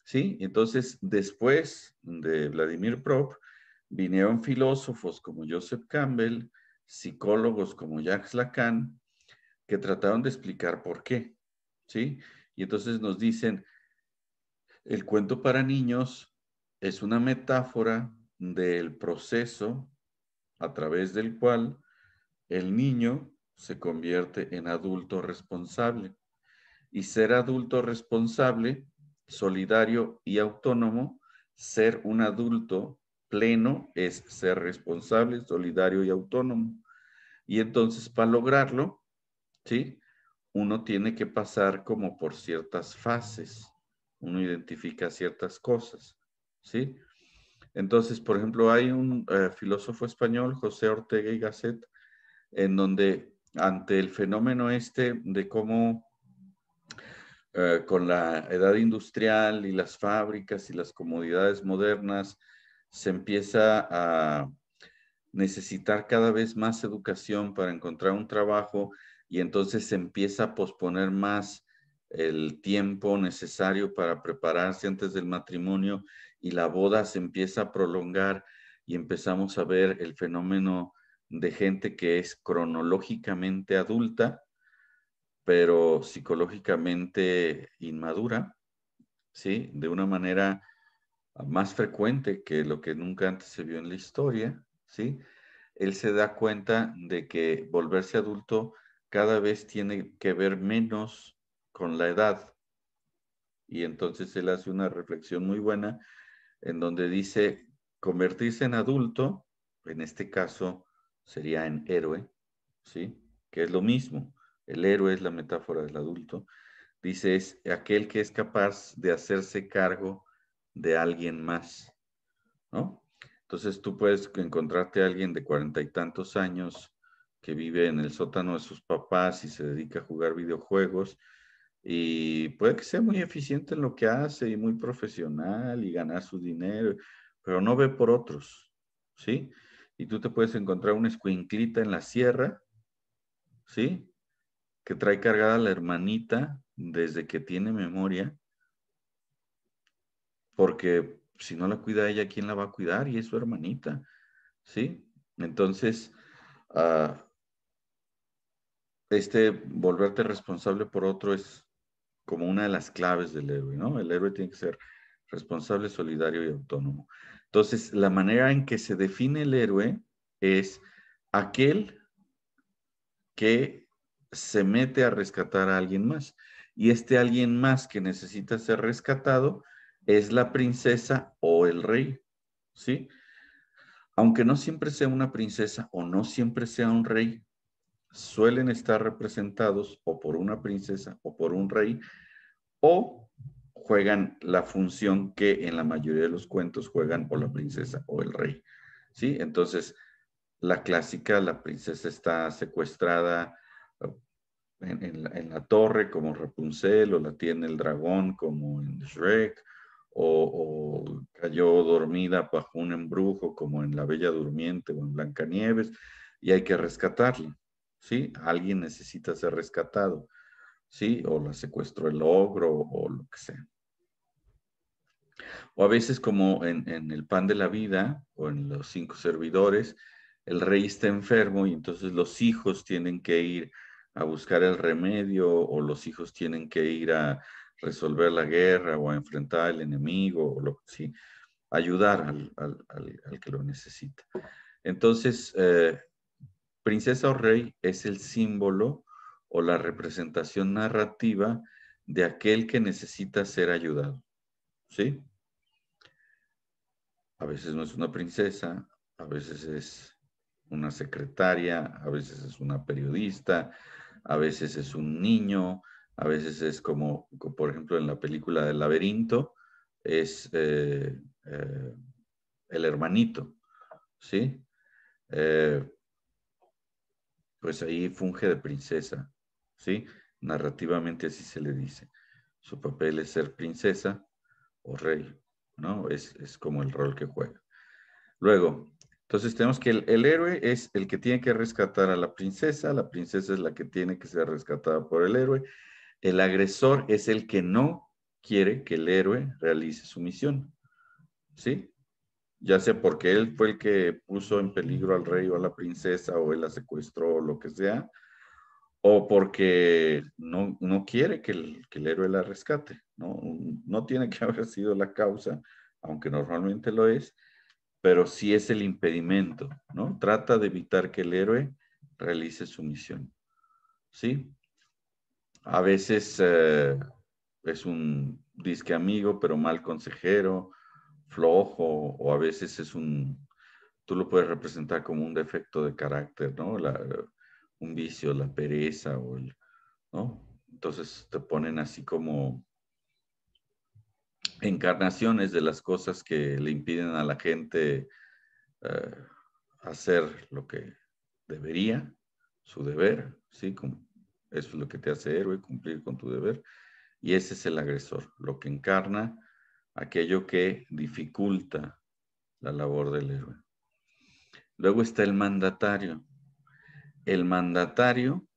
¿Sí? Entonces, después de Vladimir Prop, vinieron filósofos como Joseph Campbell, psicólogos como Jacques Lacan, que trataron de explicar por qué, ¿sí? Y entonces nos dicen, el cuento para niños es una metáfora del proceso a través del cual el niño se convierte en adulto responsable. Y ser adulto responsable, solidario y autónomo, ser un adulto pleno es ser responsable, solidario y autónomo. Y entonces para lograrlo, ¿sí? Uno tiene que pasar como por ciertas fases. Uno identifica ciertas cosas, ¿sí? Entonces, por ejemplo, hay un filósofo español, José Ortega y Gasset, en donde ante el fenómeno este de cómo con la edad industrial y las fábricas y las comodidades modernas se empieza a necesitar cada vez más educación para encontrar un trabajo y entonces se empieza a posponer más el tiempo necesario para prepararse antes del matrimonio y la boda se empieza a prolongar y empezamos a ver el fenómeno de gente que es cronológicamente adulta, pero psicológicamente inmadura, ¿sí? De una manera más frecuente que lo que nunca antes se vio en la historia, ¿sí? Él se da cuenta de que volverse adulto cada vez tiene que ver menos con la edad. Y entonces él hace una reflexión muy buena en donde dice, convertirse en adulto, en este caso sería en héroe, ¿sí? Que es lo mismo. El héroe es la metáfora del adulto. Dice, es aquel que es capaz de hacerse cargo de alguien más, ¿no? Entonces tú puedes encontrarte a alguien de 40 y tantos años que vive en el sótano de sus papás y se dedica a jugar videojuegos y puede que sea muy eficiente en lo que hace y muy profesional y ganar su dinero, pero no ve por otros, ¿sí? Y tú te puedes encontrar una escuinclita en la sierra, ¿sí? Que trae cargada a la hermanita desde que tiene memoria, porque si no la cuida ella, ¿quién la va a cuidar? Y es su hermanita, ¿sí? Entonces, ah, volverte responsable por otro es como una de las claves del héroe, ¿no? El héroe tiene que ser responsable, solidario y autónomo. Entonces, la manera en que se define el héroe es aquel que se mete a rescatar a alguien más. Y este alguien más que necesita ser rescatado es la princesa o el rey, ¿sí? Aunque no siempre sea una princesa o no siempre sea un rey, suelen estar representados o por una princesa o por un rey o juegan la función que en la mayoría de los cuentos juegan o la princesa o el rey, ¿sí? Entonces, la clásica, la princesa está secuestrada en la torre como Rapunzel o la tiene el dragón como en Shrek o cayó dormida bajo un embrujo como en La Bella Durmiente o en Blancanieves y hay que rescatarla, ¿sí? Alguien necesita ser rescatado, ¿sí? O la secuestró el ogro o lo que sea. O a veces como en El Pan de la Vida o en Los Cinco Servidores, el rey está enfermo y entonces los hijos tienen que ir a buscar el remedio o los hijos tienen que ir a resolver la guerra o a enfrentar al enemigo o lo, ¿sí? Ayudar al que lo necesita. Entonces, princesa o rey es el símbolo o la representación narrativa de aquel que necesita ser ayudado, ¿sí? A veces no es una princesa, a veces es una secretaria, a veces es una periodista, a veces es un niño, a veces es como por ejemplo, en la película del laberinto, es el hermanito, ¿sí? Eh, pues ahí funge de princesa, ¿sí? Narrativamente así se le dice. Su papel es ser princesa o rey, ¿no? Es como el rol que juega. Luego, entonces tenemos que el héroe es el que tiene que rescatar a la princesa es la que tiene que ser rescatada por el héroe, el agresor es el que no quiere que el héroe realice su misión, ¿sí? Ya sea porque él fue el que puso en peligro al rey o a la princesa o él la secuestró o lo que sea, o porque no quiere que el héroe la rescate, ¿no? No tiene que haber sido la causa, aunque normalmente lo es, pero sí es el impedimento, ¿no? Trata de evitar que el héroe realice su misión, ¿sí? A veces es un disque amigo, pero mal consejero, flojo, o a veces tú lo puedes representar como un defecto de carácter, ¿no? Un vicio, la pereza, ¿no? Entonces te ponen así como encarnaciones de las cosas que le impiden a la gente eh, hacer lo que debería, su deber, ¿sí? Eso es lo que te hace héroe, cumplir con tu deber. Y ese es el agresor, lo que encarna aquello que dificulta la labor del héroe. Luego está el mandatario. El mandatario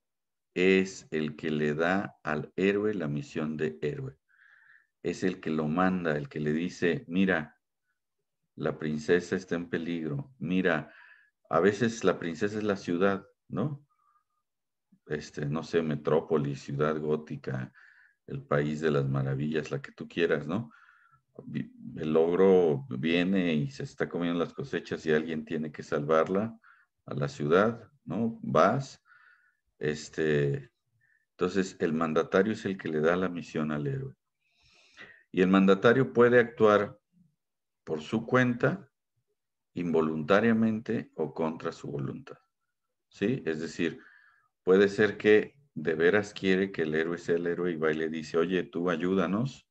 es el que le da al héroe la misión de héroe. Es el que lo manda, el que le dice, mira, la princesa está en peligro. Mira, a veces la princesa es la ciudad, ¿no? No sé, metrópolis, ciudad gótica, el país de las maravillas, la que tú quieras, ¿no? El ogro viene y se está comiendo las cosechas y alguien tiene que salvarla a la ciudad, ¿no? Vas, entonces el mandatario es el que le da la misión al héroe. Y el mandatario puede actuar por su cuenta, involuntariamente o contra su voluntad, ¿sí? Es decir, puede ser que de veras quiere que el héroe sea el héroe y va y le dice, oye, tú ayúdanos.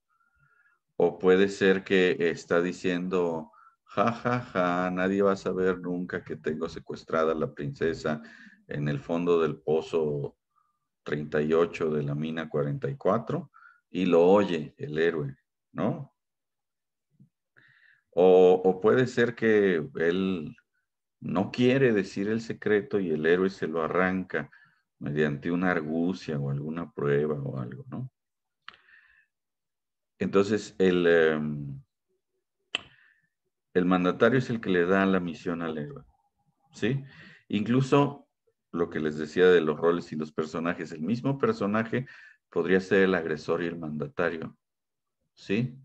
O puede ser que está diciendo, ja, ja, ja, nadie va a saber nunca que tengo secuestrada a la princesa en el fondo del pozo 38 de la mina 44 y lo oye el héroe, ¿no? O puede ser que él no quiere decir el secreto y el héroe se lo arranca mediante una argucia o alguna prueba o algo, ¿no? Entonces, el mandatario es el que le da la misión al héroe, ¿sí? Incluso lo que les decía de los roles y los personajes, el mismo personaje podría ser el agresor y el mandatario, ¿sí?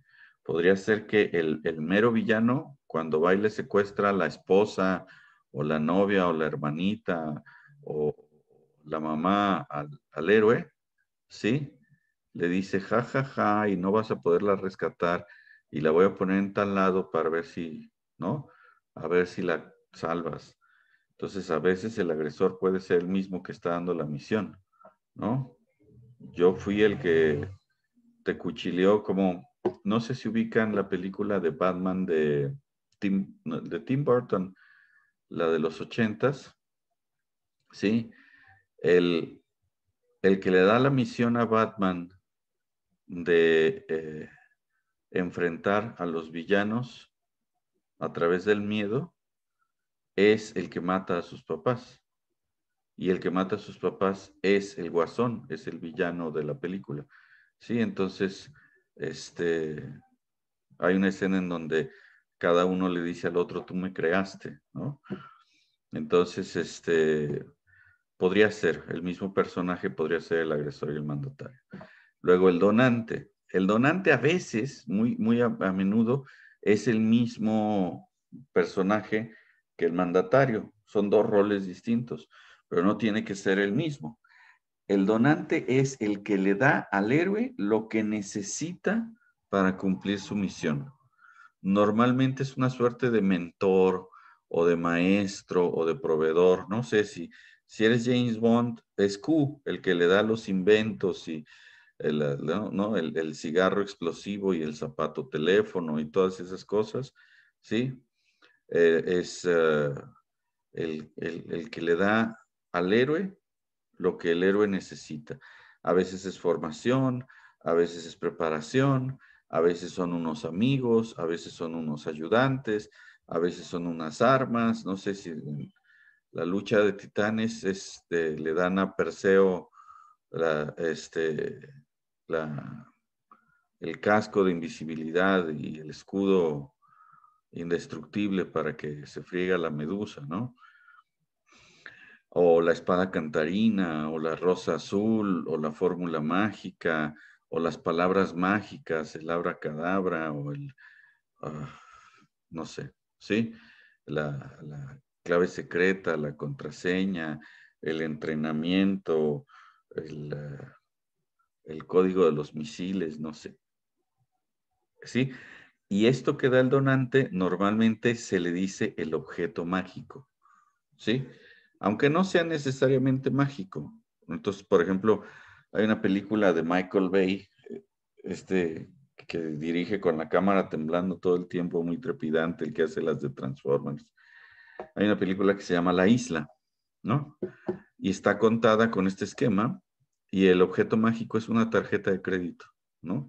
Podría ser que el mero villano, cuando va y le secuestra a la esposa o la novia o la hermanita o la mamá al héroe, ¿sí? Le dice, ja, ja, ja, y no vas a poderla rescatar y la voy a poner en tal lado para ver si, ¿no? A ver si la salvas. Entonces, a veces el agresor puede ser el mismo que está dando la misión, ¿no? Yo fui el que te cuchileó como, no sé si ubican la película de Batman de Tim Burton, la de los 80s, ¿sí? El, el que le da la misión a Batman de enfrentar a los villanos a través del miedo es el que mata a sus papás. Y el que mata a sus papás es el Guasón, es el villano de la película. Sí, entonces, hay una escena en donde cada uno le dice al otro, tú me creaste, ¿no? Entonces, podría ser, el mismo personaje podría ser el agresor y el mandatario. Luego el donante. El donante a veces, muy a menudo, es el mismo personaje que el mandatario. Son dos roles distintos, pero no tiene que ser el mismo. El donante es el que le da al héroe lo que necesita para cumplir su misión. Normalmente es una suerte de mentor o de maestro o de proveedor. No sé si eres James Bond, es Q el que le da los inventos y el cigarro explosivo y el zapato teléfono y todas esas cosas, ¿sí? Es el que le da al héroe lo que el héroe necesita. A veces es formación, a veces es preparación, a veces son unos amigos, a veces son unos ayudantes, a veces son unas armas. No sé si en la lucha de titanes le dan a Perseo la, la, el casco de invisibilidad y el escudo indestructible para que se friega la medusa, ¿no? O la espada cantarina, o la rosa azul, o la fórmula mágica, o las palabras mágicas, el abracadabra, o no sé, ¿sí? La clave secreta, la contraseña, el entrenamiento, el código de los misiles, no sé, ¿sí? Y esto que da el donante normalmente se le dice el objeto mágico, ¿sí? Aunque no sea necesariamente mágico. Entonces, por ejemplo, hay una película de Michael Bay, que dirige con la cámara temblando todo el tiempo, muy trepidante, el que hace las de Transformers. Hay una película que se llama La Isla, ¿no? Y está contada con este esquema y el objeto mágico es una tarjeta de crédito, ¿no?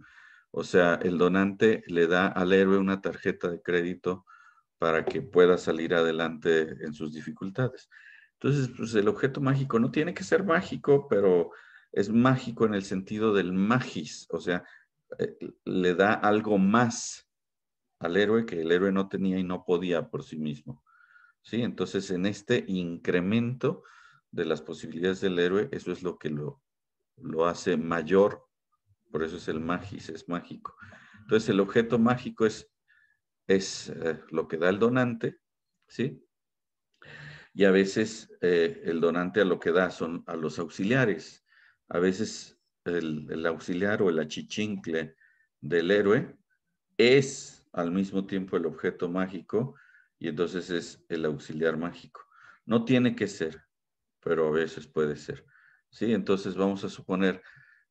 O sea, el donante le da al héroe una tarjeta de crédito para que pueda salir adelante en sus dificultades. Entonces, pues el objeto mágico no tiene que ser mágico, pero es mágico en el sentido del magis, o sea, le da algo más al héroe que el héroe no tenía y no podía por sí mismo. ¿Sí? Entonces, en este incremento de las posibilidades del héroe, eso es lo que lo hace mayor, por eso es el magis, es mágico. Entonces, el objeto mágico es lo que da el donante, ¿sí? Y a veces el donante a lo que da son a los auxiliares. A veces el auxiliar o el achichincle del héroe es al mismo tiempo el objeto mágico y entonces es el auxiliar mágico. No tiene que ser, pero a veces puede ser. ¿Sí? Entonces vamos a suponer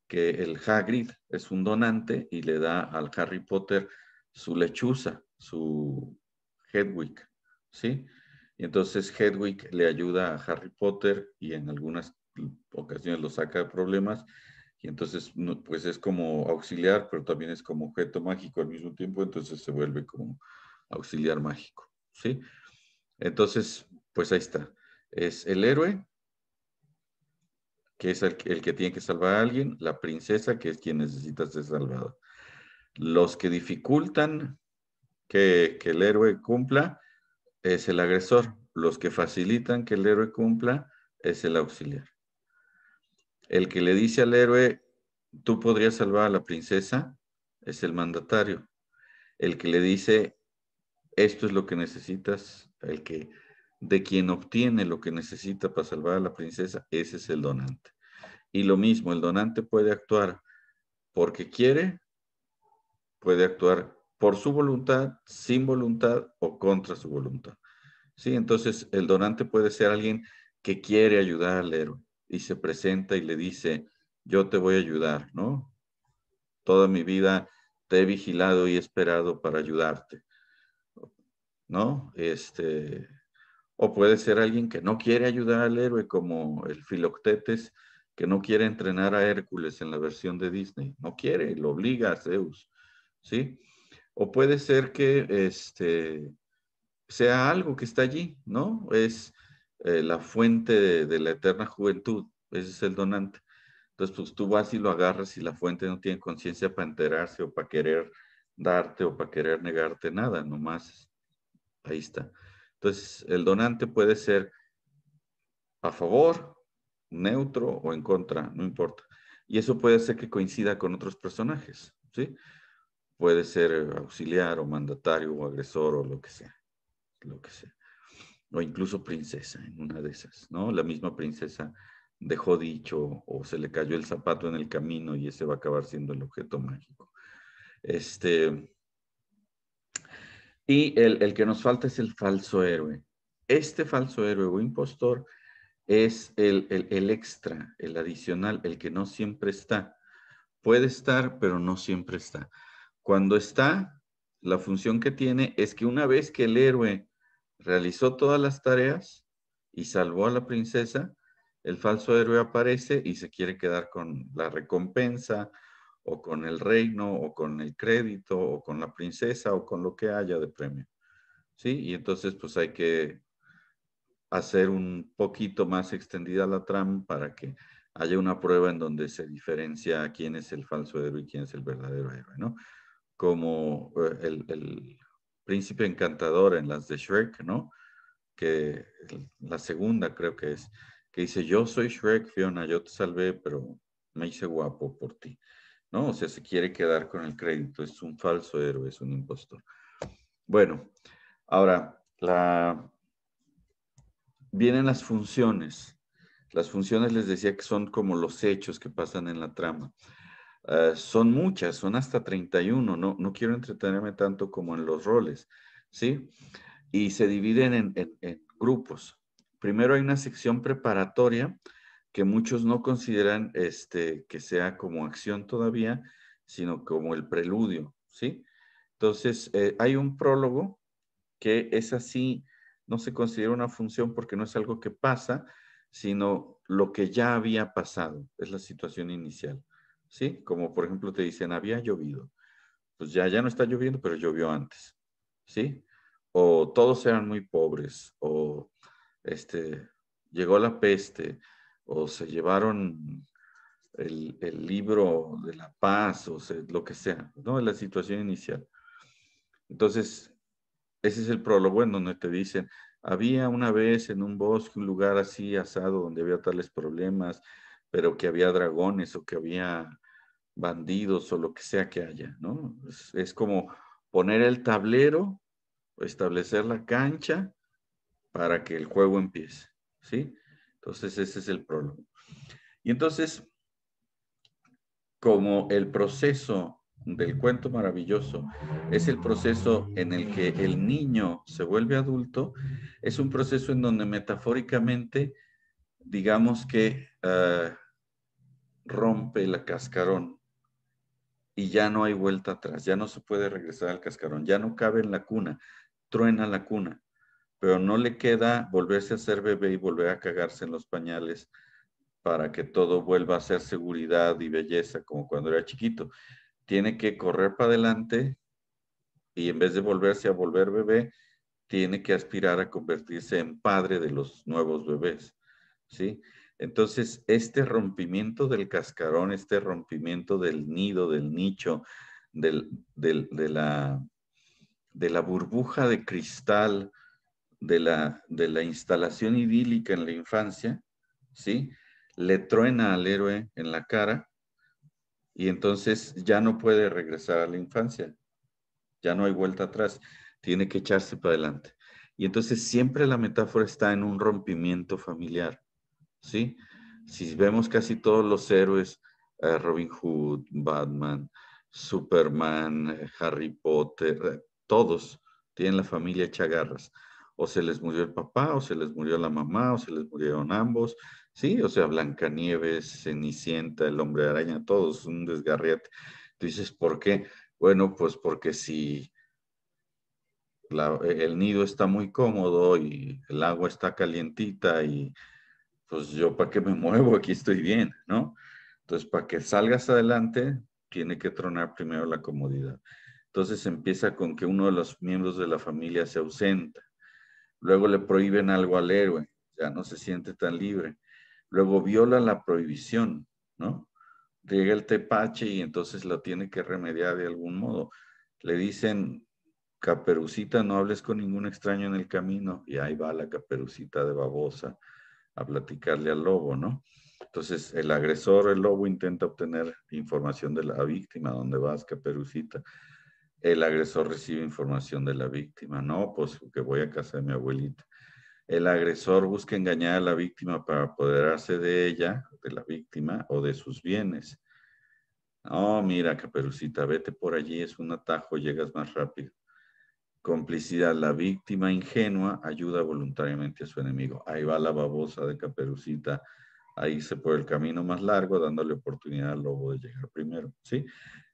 que el Hagrid es un donante y le da al Harry Potter su lechuza, su Hedwig, ¿sí? Y entonces Hedwig le ayuda a Harry Potter y en algunas ocasiones lo saca de problemas y entonces pues es como auxiliar, pero también es como objeto mágico al mismo tiempo, entonces se vuelve como auxiliar mágico, ¿sí? Entonces, pues ahí está. Es el héroe, que es el que tiene que salvar a alguien, la princesa, que es quien necesita ser salvada. Los que dificultan que el héroe cumpla es el agresor. Los que facilitan que el héroe cumpla es el auxiliar. El que le dice al héroe, tú podrías salvar a la princesa, es el mandatario. El que le dice, esto es lo que necesitas, el que de quien obtiene lo que necesita para salvar a la princesa, ese es el donante. Y lo mismo, el donante puede actuar porque quiere, puede actuar por su voluntad, sin voluntad o contra su voluntad. Sí, entonces el donante puede ser alguien que quiere ayudar al héroe y se presenta y le dice, yo te voy a ayudar, ¿no? Toda mi vida te he vigilado y esperado para ayudarte, ¿no? O puede ser alguien que no quiere ayudar al héroe, como el Filoctetes, que no quiere entrenar a Hércules en la versión de Disney. No quiere, lo obliga a Zeus, ¿sí? O puede ser que sea algo que está allí, ¿no? Es la fuente de la eterna juventud. Ese es el donante. Entonces, pues tú vas y lo agarras y la fuente no tiene conciencia para enterarse o para querer darte o para querer negarte nada, nomás ahí está. Entonces, el donante puede ser a favor, neutro o en contra, no importa. Y eso puede ser que coincida con otros personajes, ¿sí? Puede ser auxiliar o mandatario o agresor o lo que sea, lo que sea. O incluso princesa en una de esas, ¿no? La misma princesa dejó dicho o se le cayó el zapato en el camino y ese va a acabar siendo el objeto mágico. Y el que nos falta es el falso héroe. Este falso héroe o impostor es el extra, el adicional, el que no siempre está. Puede estar, pero no siempre está. Cuando está, la función que tiene es que una vez que el héroe realizó todas las tareas y salvó a la princesa, el falso héroe aparece y se quiere quedar con la recompensa o con el reino o con el crédito o con la princesa o con lo que haya de premio. ¿Sí? Y entonces pues hay que hacer un poquito más extendida la trama para que haya una prueba en donde se diferencia quién es el falso héroe y quién es el verdadero héroe, ¿no? Como el príncipe encantador en las de Shrek, ¿no? Que la segunda creo que es, que dice, yo soy Shrek, Fiona, yo te salvé, pero me hice guapo por ti, ¿no? O sea, se quiere quedar con el crédito, es un falso héroe, es un impostor. Bueno, ahora, vienen las funciones. Las funciones les decía que son como los hechos que pasan en la trama. Son muchas, son hasta 31, no quiero entretenerme tanto como en los roles, ¿sí? Y se dividen en grupos. Primero hay una sección preparatoria que muchos no consideran que sea como acción todavía, sino como el preludio, ¿sí? Entonces, hay un prólogo que es así, no se considera una función porque no es algo que pasa, sino lo que ya había pasado, es la situación inicial, ¿sí? Como por ejemplo te dicen, había llovido, pues ya no está lloviendo, pero llovió antes, ¿sí? O todos eran muy pobres, o este, llegó la peste, o se llevaron el libro de la paz, lo que sea, ¿no? La situación inicial. Entonces, ese es el prólogo en donde te dicen, había una vez en un bosque un lugar así asado donde había tales problemas, pero que había dragones o que había bandidos o lo que sea que haya, ¿no? Es como poner el tablero, establecer la cancha para que el juego empiece, ¿sí? Entonces ese es el prólogo. Y entonces, como el proceso del cuento maravilloso es el proceso en el que el niño se vuelve adulto, es un proceso en donde metafóricamente, digamos que rompe el cascarón y ya no hay vuelta atrás, ya no se puede regresar al cascarón, ya no cabe en la cuna, truena la cuna, pero no le queda volverse a ser bebé y volver a cagarse en los pañales para que todo vuelva a ser seguridad y belleza como cuando era chiquito. Tiene que correr para adelante y en vez de volverse a volver bebé, tiene que aspirar a convertirse en padre de los nuevos bebés, ¿sí? Entonces, este rompimiento del cascarón, este rompimiento del nido, del nicho, del, de la burbuja de cristal, de la instalación idílica en la infancia, ¿sí? Le truena al héroe en la cara y entonces ya no puede regresar a la infancia, ya no hay vuelta atrás, tiene que echarse para adelante. Y entonces siempre la metáfora está en un rompimiento familiar, ¿sí? Si vemos casi todos los héroes, Robin Hood, Batman, Superman, Harry Potter, todos tienen la familia hecha garras. O se les murió el papá, o se les murió la mamá, o se les murieron ambos, ¿sí? O sea, Blancanieves, Cenicienta, el Hombre Araña, todos, un desgarriate. Tú dices, ¿por qué? Bueno, pues porque si el nido está muy cómodo y el agua está calientita y pues yo para qué me muevo, aquí estoy bien, ¿no? Entonces, para que salgas adelante, tiene que tronar primero la comodidad. Entonces empieza con que uno de los miembros de la familia se ausenta. Luego le prohíben algo al héroe, ya no se siente tan libre. Luego viola la prohibición, ¿no? Llega el tepache y entonces lo tiene que remediar de algún modo. Le dicen, Caperucita, no hables con ningún extraño en el camino, y ahí va la Caperucita de babosa a platicarle al lobo, ¿no? Entonces, el agresor, el lobo, intenta obtener información de la víctima. ¿Dónde vas, Caperucita? El agresor recibe información de la víctima. No, pues que voy a casa de mi abuelita. El agresor busca engañar a la víctima para apoderarse de ella, de la víctima o de sus bienes. No, mira, Caperucita, vete por allí, es un atajo, llegas más rápido. Complicidad, la víctima ingenua ayuda voluntariamente a su enemigo. Ahí va la babosa de Caperucita a irse por el camino más largo, dándole oportunidad al lobo de llegar primero, ¿sí?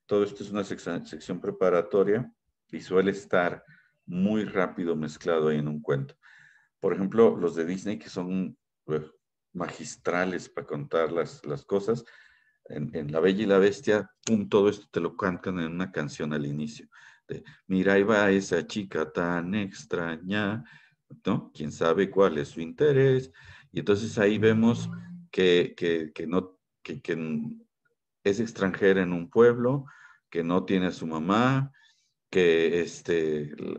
Todo esto es una sección preparatoria y suele estar muy rápido mezclado ahí en un cuento. Por ejemplo, los de Disney que son magistrales para contar las cosas, en La Bella y la Bestia, pum, todo esto te lo cantan en una canción al inicio. Mira, ahí va esa chica tan extraña, ¿no? ¿Quién sabe cuál es su interés? Y entonces ahí vemos que no, que es extranjera en un pueblo, que no tiene a su mamá, que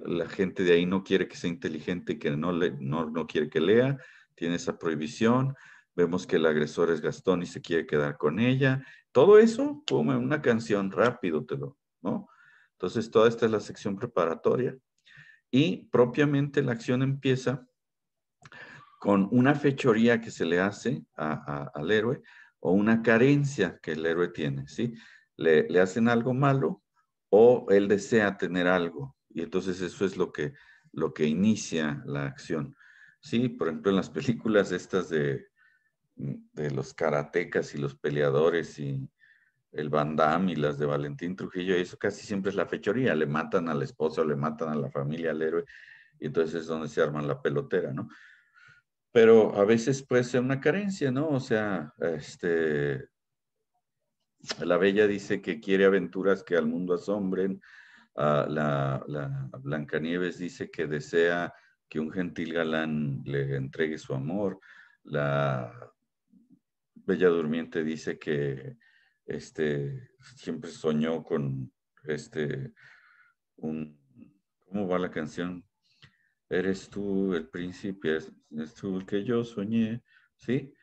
la gente de ahí no quiere que sea inteligente, que no quiere que lea, tiene esa prohibición. Vemos que el agresor es Gastón y se quiere quedar con ella. Todo eso, como en una canción, rápido ¿no? Entonces, toda esta es la sección preparatoria. Y propiamente la acción empieza con una fechoría que se le hace al héroe o una carencia que el héroe tiene, ¿sí? Le hacen algo malo o él desea tener algo y entonces eso es lo que inicia la acción. Sí, por ejemplo, en las películas estas de los karatecas y los peleadores y el Van Damme y las de Valentín Trujillo, eso casi siempre es la fechoría, le matan a la esposa o le matan a la familia, al héroe, y entonces es donde se arman la pelotera, ¿no? Pero a veces puede ser una carencia, ¿no? O sea, la Bella dice que quiere aventuras que al mundo asombren. La Blancanieves dice que desea que un gentil galán le entregue su amor. la Bella Durmiente dice que siempre soñó con un, ¿cómo va la canción? Eres tú el príncipe, es tú el que yo soñé, ¿sí?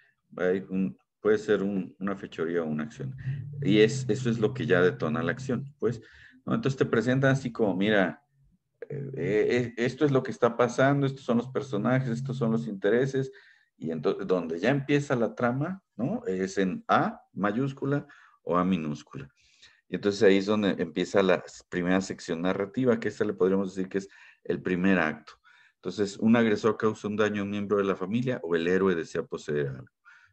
Puede ser una fechoría o una acción. Y eso es lo que ya detona la acción, pues, ¿no? Entonces te presentan así como, mira, esto es lo que está pasando, estos son los personajes, estos son los intereses, y entonces donde ya empieza la trama, ¿no? Es en A mayúscula o A minúscula. Y entonces ahí es donde empieza la primera sección narrativa, que esta le podríamos decir que es el primer acto. Entonces, un agresor causa un daño a un miembro de la familia o el héroe desea poseer algo,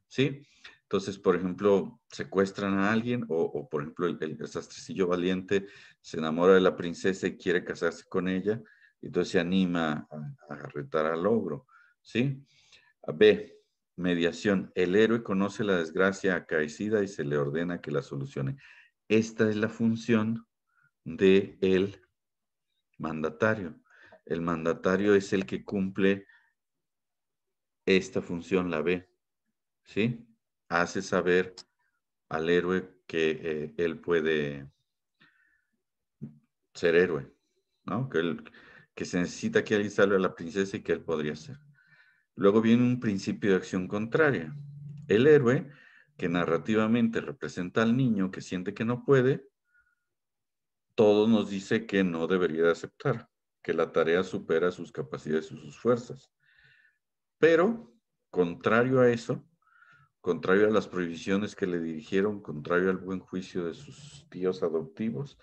¿sí? Entonces, por ejemplo, secuestran a alguien o por ejemplo, el sastrecillo valiente se enamora de la princesa y quiere casarse con ella, y entonces se anima a retar al ogro, ¿sí? B, mediación. El héroe conoce la desgracia acaecida y se le ordena que la solucione. Esta es la función del mandatario. El mandatario es el que cumple esta función, la B, ¿sí? Hace saber al héroe que él puede ser héroe, ¿no? Que se necesita que alguien salve a la princesa y que él podría ser. Luego viene un principio de acción contraria. El héroe, que narrativamente representa al niño que siente que no puede, todo nos dice que no debería de aceptar, que la tarea supera sus capacidades y sus fuerzas. Pero, contrario a eso, contrario a las prohibiciones que le dirigieron, contrario al buen juicio de sus tíos adoptivos,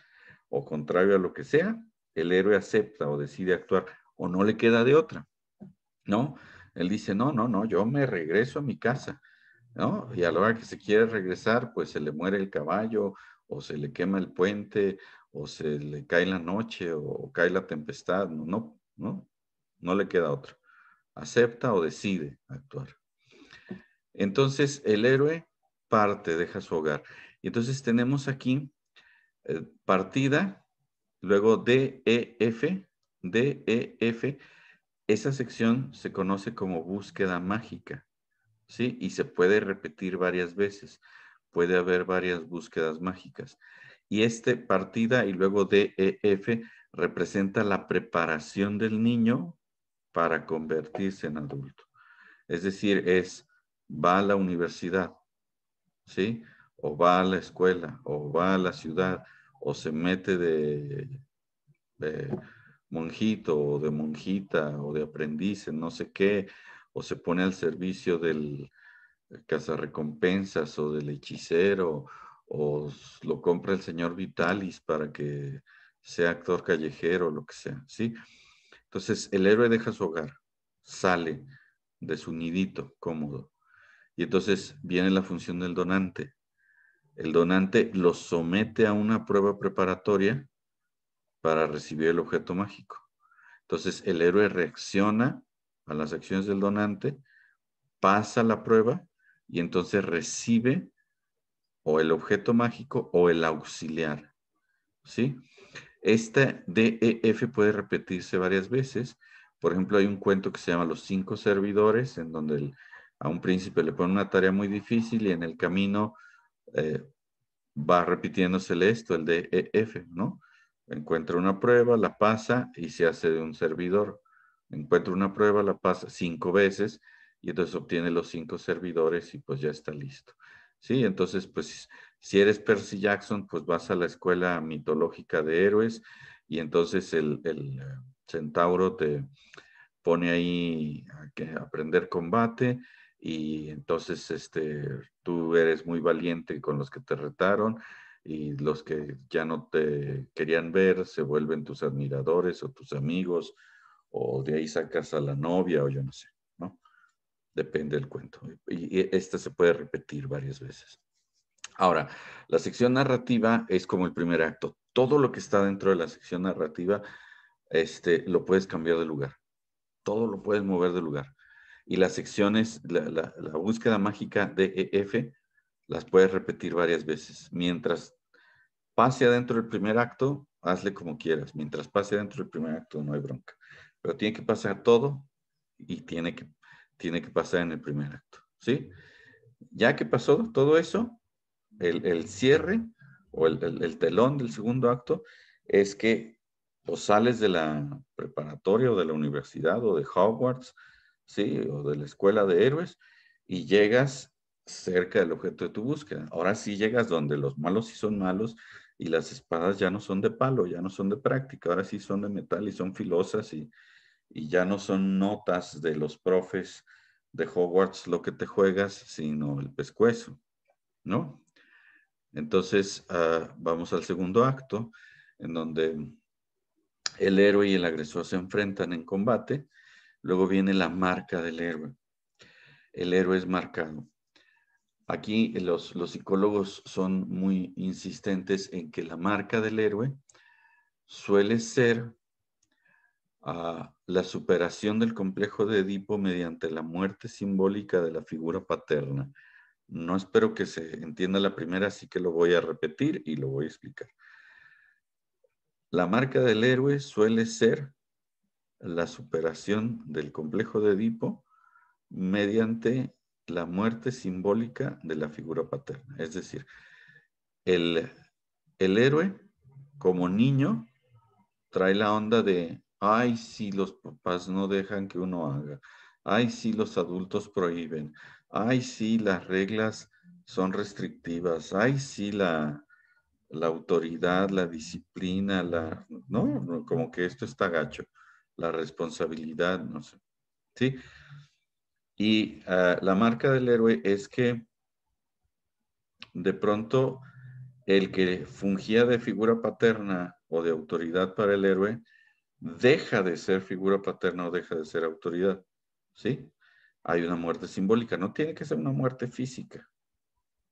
o contrario a lo que sea, el héroe acepta o decide actuar, o no le queda de otra, ¿no? Él dice, no, no, no, yo me regreso a mi casa, ¿no? Y a la hora que se quiere regresar, pues se le muere el caballo, o se le quema el puente, o se le cae la noche, o cae la tempestad, no, no, no, no le queda otra. Acepta o decide actuar. Entonces el héroe parte, deja su hogar. Y entonces tenemos aquí partida, luego DEF, DEF. Esa sección se conoce como búsqueda mágica, ¿sí? Y se puede repetir varias veces. Puede haber varias búsquedas mágicas. Y partida y luego DEF representa la preparación del niño para convertirse en adulto. Es decir, va a la universidad, ¿sí? O va a la escuela, o va a la ciudad, o se mete de monjito, o de monjita, o de aprendiz en no sé qué, o se pone al servicio del cazarrecompensas, o del hechicero, o lo compra el señor Vitalis para que sea actor callejero, lo que sea, ¿sí? Entonces, el héroe deja su hogar, sale de su nidito cómodo, y entonces viene la función del donante. El donante lo somete a una prueba preparatoria para recibir el objeto mágico. Entonces, el héroe reacciona a las acciones del donante, pasa la prueba y entonces recibe o el objeto mágico o el auxiliar, ¿sí? Este DEF puede repetirse varias veces. Por ejemplo, hay un cuento que se llama Los 5 servidores, en donde a un príncipe le pone una tarea muy difícil y en el camino va repitiéndosele esto, el DEF, ¿no? Encuentra una prueba, la pasa y se hace de un servidor. Encuentra una prueba, la pasa 5 veces y entonces obtiene los 5 servidores y pues ya está listo. Sí, entonces pues si eres Percy Jackson, pues vas a la escuela mitológica de héroes y entonces el centauro te pone ahí a aprender combate y entonces tú eres muy valiente con los que te retaron y los que ya no te querían ver se vuelven tus admiradores o tus amigos o de ahí sacas a la novia o yo no sé, ¿no? Depende del cuento. Y esta se puede repetir varias veces. Ahora, la sección narrativa es como el primer acto. Todo lo que está dentro de la sección narrativa, lo puedes cambiar de lugar. Todo lo puedes mover de lugar. Y las secciones, la búsqueda mágica DEF, las puedes repetir varias veces. Mientras pase adentro del primer acto, hazle como quieras. Mientras pase adentro del primer acto, no hay bronca. Pero tiene que pasar todo y tiene que tiene que pasar en el primer acto, ¿sí? Ya que pasó todo eso, el cierre o el telón del segundo acto es que o sales de la preparatoria o de la universidad o de Hogwarts, ¿sí? O de la escuela de héroes y llegas cerca del objeto de tu búsqueda. Ahora sí llegas donde los malos sí son malos y las espadas ya no son de palo, ya no son de práctica, ahora sí son de metal y son filosas y ya no son notas de los profes de Hogwarts lo que te juegas, sino el pescuezo, ¿no? Entonces, vamos al segundo acto, en donde el héroe y el agresor se enfrentan en combate. Luego viene la marca del héroe. El héroe es marcado. Aquí los psicólogos son muy insistentes en que la marca del héroe suele ser la superación del complejo de Edipo mediante la muerte simbólica de la figura paterna. No espero que se entienda la primera, así que lo voy a repetir y lo voy a explicar. La marca del héroe suele ser la superación del complejo de Edipo mediante la muerte simbólica de la figura paterna. Es decir, el, el héroe como niño trae la onda de, ay, sí, los papás no dejan que uno haga, ay, sí, los adultos prohíben, ay, sí, las reglas son restrictivas, ay, sí, la autoridad, la disciplina, no, como que esto está gacho, la responsabilidad, no sé, ¿sí? Y la marca del héroe es que de pronto el que fungía de figura paterna o de autoridad para el héroe deja de ser figura paterna o deja de ser autoridad, ¿sí? Hay una muerte simbólica, no tiene que ser una muerte física,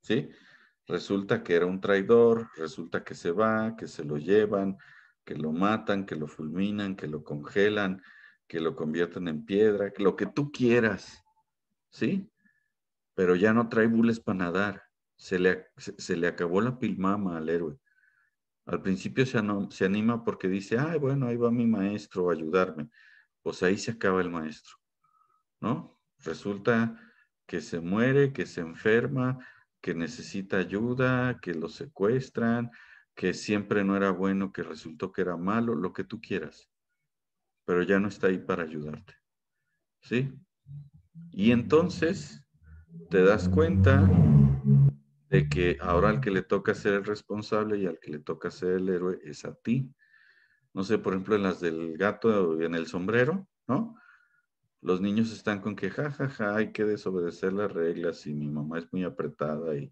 ¿sí? Resulta que era un traidor, resulta que se va, que se lo llevan, que lo matan, que lo fulminan, que lo congelan, que lo convierten en piedra, que lo que tú quieras, ¿sí? Pero ya no trae bules para nadar. Se le acabó la pilmama al héroe. Al principio se anima porque dice, ay, bueno, ahí va mi maestro a ayudarme. Pues ahí se acaba el maestro, ¿no? Resulta que se muere, que se enferma, que necesita ayuda, que lo secuestran, que siempre no era bueno, que resultó que era malo, lo que tú quieras, pero ya no está ahí para ayudarte, ¿sí? Y entonces te das cuenta de que ahora al que le toca ser el responsable y al que le toca ser el héroe es a ti. No sé, por ejemplo, en las del gato en el sombrero, ¿no? Los niños están con que, ja, hay que desobedecer las reglas y mi mamá es muy apretada y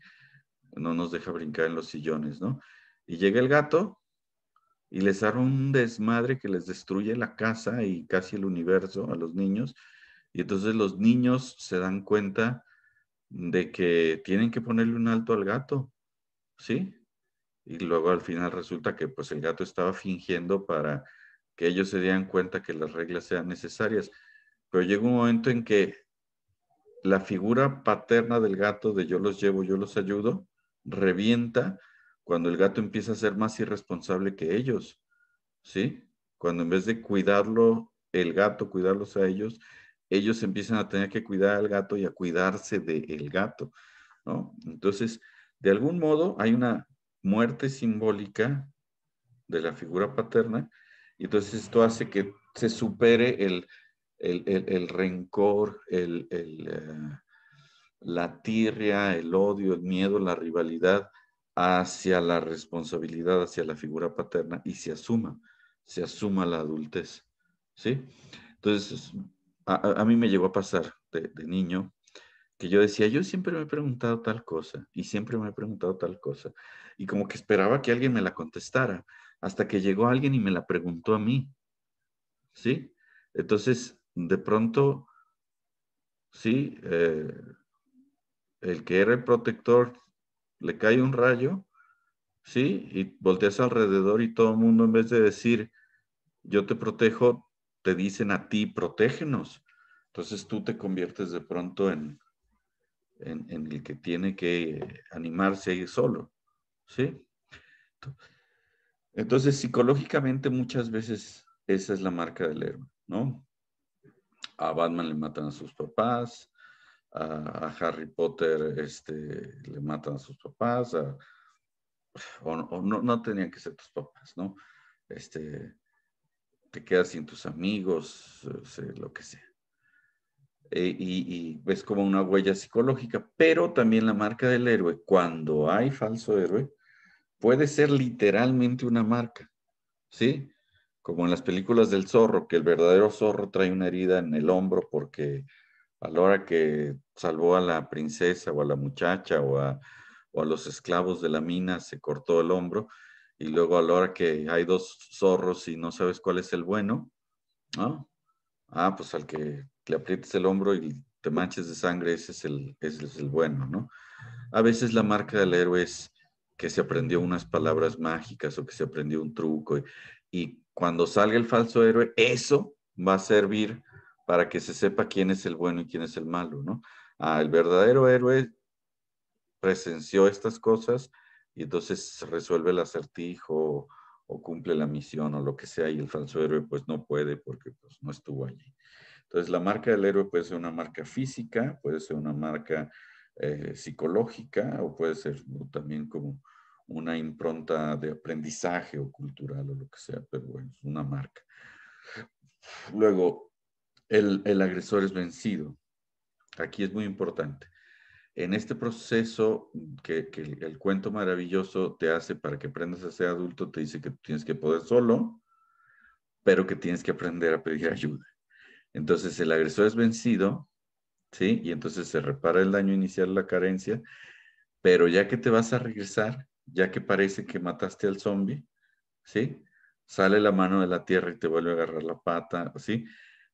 no nos deja brincar en los sillones, ¿no? Y llega el gato y les arma un desmadre que les destruye la casa y casi el universo a los niños. Y entonces los niños se dan cuenta de que tienen que ponerle un alto al gato, ¿sí? Y luego al final resulta que pues el gato estaba fingiendo para que ellos se dieran cuenta que las reglas sean necesarias. Pero llega un momento en que la figura paterna del gato de yo los llevo, yo los ayudo, revienta cuando el gato empieza a ser más irresponsable que ellos, ¿sí? Cuando en vez de cuidarlo, el gato, cuidarlos a ellos empiezan a tener que cuidar al gato y a cuidarse del gato, ¿no? Entonces, de algún modo hay una muerte simbólica de la figura paterna y entonces esto hace que se supere el rencor, la tirria, el odio, el miedo, la rivalidad hacia la responsabilidad, hacia la figura paterna y se asuma la adultez, ¿sí? Entonces, a mí me llegó a pasar de niño que yo decía, yo siempre me he preguntado tal cosa y siempre me he preguntado tal cosa y como que esperaba que alguien me la contestara hasta que llegó alguien y me la preguntó a mí, ¿sí? Entonces, de pronto, sí, el que era el protector le cae un rayo, ¿sí? Y volteas alrededor y todo el mundo en vez de decir, yo te protejo, te dicen a ti, protégenos. Entonces tú te conviertes de pronto en el que tiene que animarse a ir solo, ¿sí? Entonces psicológicamente muchas veces esa es la marca del héroe, ¿no? A Batman le matan a sus papás, a Harry Potter le matan a sus papás, o no, no tenían que ser tus papás, ¿no? Te quedas sin tus amigos, lo que sea. Y ves como una huella psicológica, pero también la marca del héroe, cuando hay falso héroe, puede ser literalmente una marca, ¿sí? Como en las películas del zorro, que el verdadero zorro trae una herida en el hombro porque a la hora que salvó a la princesa o a la muchacha o a los esclavos de la mina se cortó el hombro, y luego a la hora que hay dos zorros y no sabes cuál es el bueno, ¿no? Ah, pues al que le aprietes el hombro y te manches de sangre, ese es el bueno, ¿no? A veces la marca del héroe es que se aprendió unas palabras mágicas o que se aprendió un truco. Y cuando salga el falso héroe, eso va a servir para que se sepa quién es el bueno y quién es el malo, ¿no? Ah, el verdadero héroe presenció estas cosas y entonces resuelve el acertijo o cumple la misión o lo que sea, y el falso héroe pues no puede porque pues no estuvo allí. Entonces la marca del héroe puede ser una marca física, puede ser una marca psicológica, o puede ser también como una impronta de aprendizaje o cultural o lo que sea, pero bueno, es una marca. Luego, el agresor es vencido. Aquí es muy importante. En este proceso que el cuento maravilloso te hace para que aprendas a ser adulto, te dice que tienes que poder solo, pero que tienes que aprender a pedir ayuda. Entonces el agresor es vencido, ¿sí? Y entonces se repara el daño inicial, la carencia, pero ya que te vas a regresar, ya que parece que mataste al zombie, ¿sí? Sale la mano de la tierra y te vuelve a agarrar la pata, ¿sí?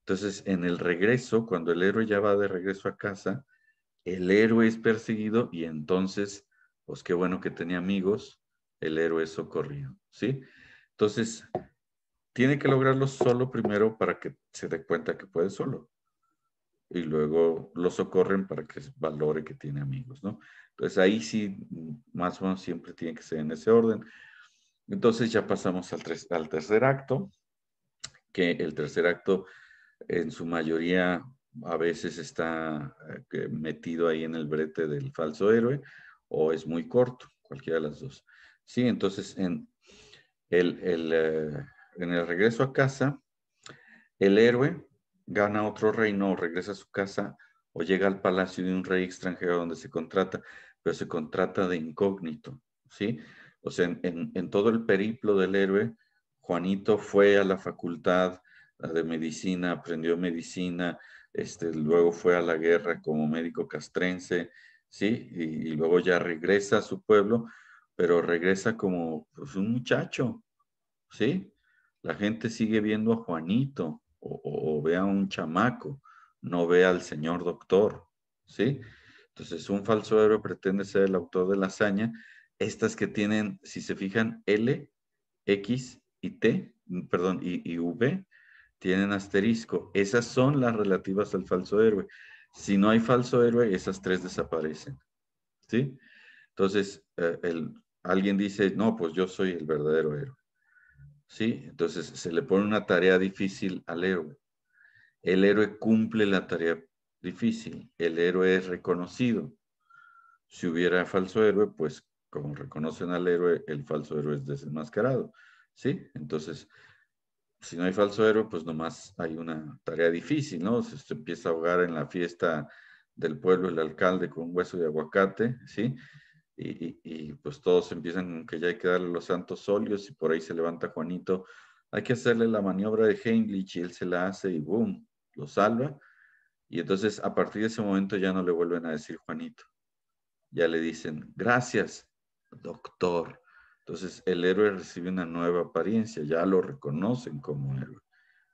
Entonces, en el regreso, cuando el héroe ya va de regreso a casa, el héroe es perseguido y entonces, pues qué bueno que tenía amigos, el héroe es socorrido, ¿sí? Entonces, tiene que lograrlo solo primero para que se dé cuenta que puede solo. Y luego lo socorren para que valore que tiene amigos, ¿no? Entonces ahí sí, más o menos siempre tiene que ser en ese orden. Entonces ya pasamos al tercer acto, que el tercer acto en su mayoría a veces está metido ahí en el brete del falso héroe, o es muy corto, cualquiera de las dos. Sí, entonces en el regreso a casa, el héroe gana otro reino o regresa a su casa o llega al palacio de un rey extranjero donde se contrata, pero se contrata de incógnito, ¿sí? O sea, en todo el periplo del héroe, Juanito fue a la facultad de medicina, aprendió medicina, luego fue a la guerra como médico castrense, ¿sí? Y luego ya regresa a su pueblo, pero regresa como pues, un muchacho, ¿sí? La gente sigue viendo a Juanito o ve a un chamaco, no ve al señor doctor, ¿sí? Entonces, un falso héroe pretende ser el autor de la hazaña. Estas que tienen, si se fijan, L, X y T, perdón, y V, tienen asterisco. Esas son las relativas al falso héroe. Si no hay falso héroe, esas tres desaparecen, ¿sí? Entonces, alguien dice, no, pues yo soy el verdadero héroe. ¿Sí? Entonces se le pone una tarea difícil al héroe. El héroe cumple la tarea difícil. El héroe es reconocido. Si hubiera falso héroe, pues como reconocen al héroe, el falso héroe es desenmascarado. ¿Sí? Entonces, si no hay falso héroe, pues nomás hay una tarea difícil, ¿no? Si usted empieza a ahogar en la fiesta del pueblo el alcalde con un hueso de aguacate, ¿sí? Y pues todos empiezan con que ya hay que darle los santos óleos y por ahí se levanta Juanito. Hay que hacerle la maniobra de Heimlich y él se la hace y ¡boom! Lo salva. Y entonces a partir de ese momento ya no le vuelven a decir Juanito. Ya le dicen, gracias, doctor. Entonces el héroe recibe una nueva apariencia, ya lo reconocen como héroe.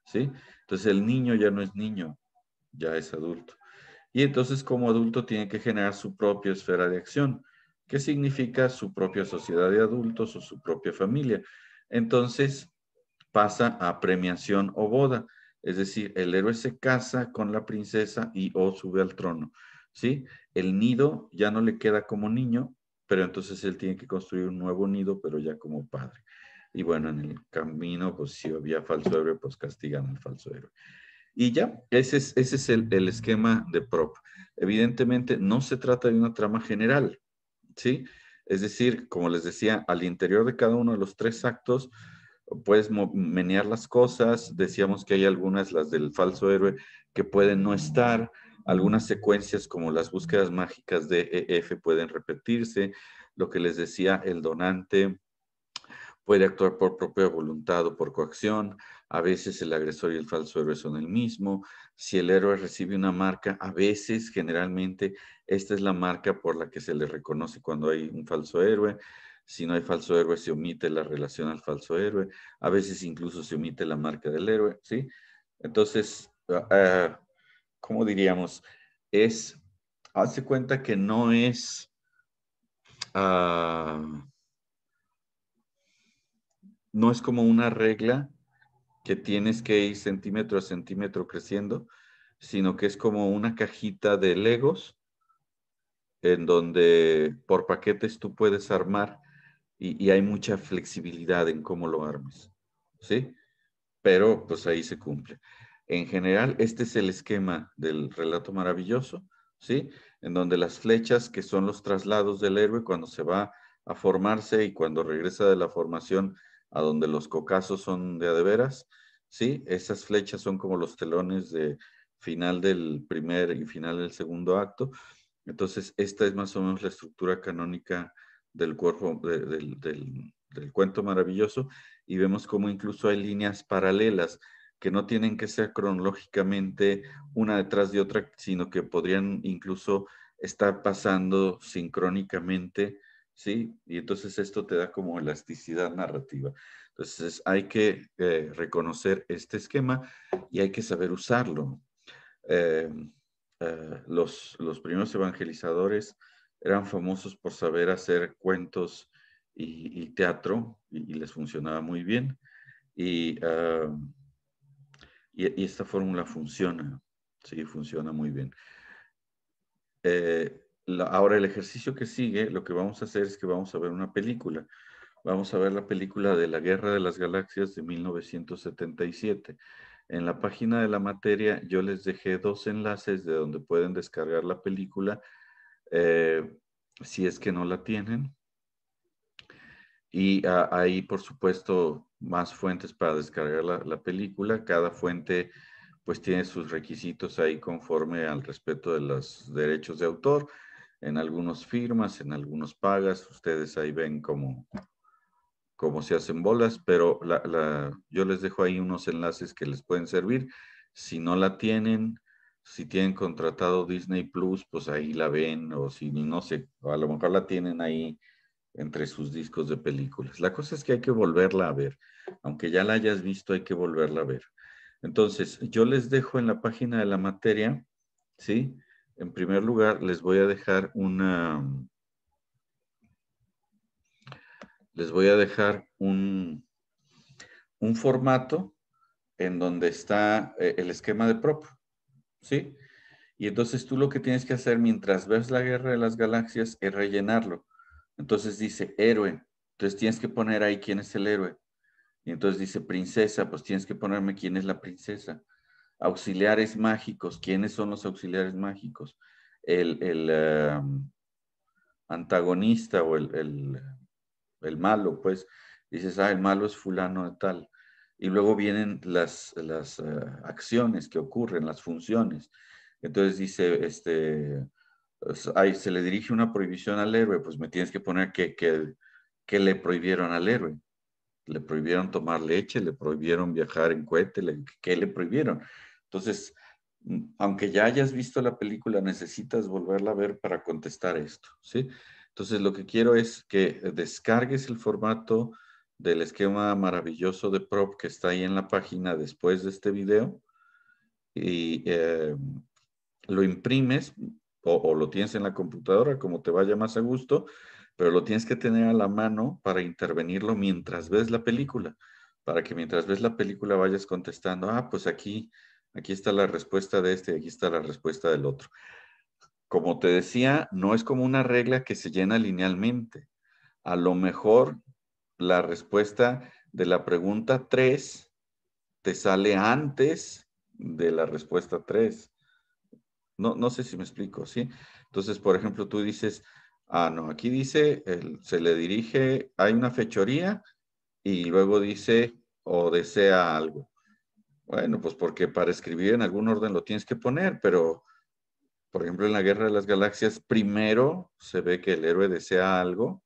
¿Sí? Entonces el niño ya no es niño, ya es adulto. Y entonces como adulto tiene que generar su propia esfera de acción, que significa su propia sociedad de adultos o su propia familia. Entonces pasa a premiación o boda, es decir, el héroe se casa con la princesa y o sube al trono, ¿sí? El nido ya no le queda como niño, pero entonces él tiene que construir un nuevo nido, pero ya como padre. Y bueno, en el camino, pues si había falso héroe, pues castigan al falso héroe. Y ya, ese es el esquema de prop. Evidentemente, no se trata de una trama general, ¿sí? Es decir, como les decía, al interior de cada uno de los tres actos puedes menear las cosas. Decíamos que hay algunas, las del falso héroe, que pueden no estar. Algunas secuencias como las búsquedas mágicas de EF pueden repetirse. Lo que les decía, el donante puede actuar por propia voluntad o por coacción. A veces el agresor y el falso héroe son el mismo. Si el héroe recibe una marca, a veces, generalmente, esta es la marca por la que se le reconoce cuando hay un falso héroe. Si no hay falso héroe, se omite la relación al falso héroe. A veces incluso se omite la marca del héroe, ¿sí? Entonces, ¿cómo diríamos? Hace cuenta que no es... Uh, no es como una regla que tienes que ir centímetro a centímetro creciendo, sino que es como una cajita de Legos en donde por paquetes tú puedes armar y hay mucha flexibilidad en cómo lo armes, ¿sí? Pero pues ahí se cumple. En general, este es el esquema del relato maravilloso, ¿sí? En donde las flechas, que son los traslados del héroe cuando se va a formarse y cuando regresa de la formación a donde los cocazos son de veras, ¿sí? Esas flechas son como los telones de final del primer y final del segundo acto. Entonces, esta es más o menos la estructura canónica del cuerpo del cuento maravilloso, y vemos cómo incluso hay líneas paralelas que no tienen que ser cronológicamente una detrás de otra, sino que podrían incluso estar pasando sincrónicamente, ¿sí? Y entonces esto te da como elasticidad narrativa. Entonces hay que reconocer este esquema y hay que saber usarlo. Eh, los primeros evangelizadores eran famosos por saber hacer cuentos y teatro, y les funcionaba muy bien. Y esta fórmula funciona, sí, funciona muy bien. Ahora el ejercicio que sigue, lo que vamos a hacer es que vamos a ver una película. Vamos a ver la película de la Guerra de las Galaxias de 1977. En la página de la materia yo les dejé dos enlaces de donde pueden descargar la película, eh, si es que no la tienen. Y ahí, por supuesto, más fuentes para descargar la película. Cada fuente pues tiene sus requisitos ahí conforme al respeto de los derechos de autor. En algunos firmas, en algunos pagas. Ustedes ahí ven cómo se hacen bolas, pero yo les dejo ahí unos enlaces que les pueden servir. Si no la tienen, si tienen contratado Disney Plus, pues ahí la ven, o si no sé, a lo mejor la tienen ahí entre sus discos de películas. La cosa es que hay que volverla a ver. Aunque ya la hayas visto, hay que volverla a ver. Entonces, yo les dejo en la página de la materia, ¿sí? En primer lugar, les voy a dejar un formato en donde está el esquema de prop, ¿sí? Y entonces tú lo que tienes que hacer mientras ves la Guerra de las Galaxias es rellenarlo. Entonces dice héroe, entonces tienes que poner ahí quién es el héroe. Y entonces dice princesa, pues tienes que ponerme quién es la princesa. Auxiliares mágicos, ¿quiénes son los auxiliares mágicos? El antagonista o el malo, pues dices, el malo es fulano de tal. Y luego vienen las acciones que ocurren, las funciones. Entonces dice, ahí se le dirige una prohibición al héroe, pues me tienes que poner que le prohibieron al héroe. Le prohibieron tomar leche, le prohibieron viajar en cohete, ¿qué le prohibieron? Entonces, aunque ya hayas visto la película, necesitas volverla a ver para contestar esto, ¿sí? Entonces, lo que quiero es que descargues el formato del esquema maravilloso de prop que está ahí en la página después de este video, y lo imprimes o lo tienes en la computadora, como te vaya más a gusto, pero lo tienes que tener a la mano para intervenirlo mientras ves la película, para que mientras ves la película vayas contestando, pues aquí está la respuesta de este, aquí está la respuesta del otro. Como te decía, no es como una regla que se llena linealmente. A lo mejor la respuesta de la pregunta 3 te sale antes de la respuesta 3. No sé si me explico, ¿sí? Entonces, por ejemplo, tú dices, no, aquí dice, se le dirige, hay una fechoría y luego dice o desea algo. Bueno, pues porque para escribir en algún orden lo tienes que poner, pero, por ejemplo, en la Guerra de las Galaxias, primero se ve que el héroe desea algo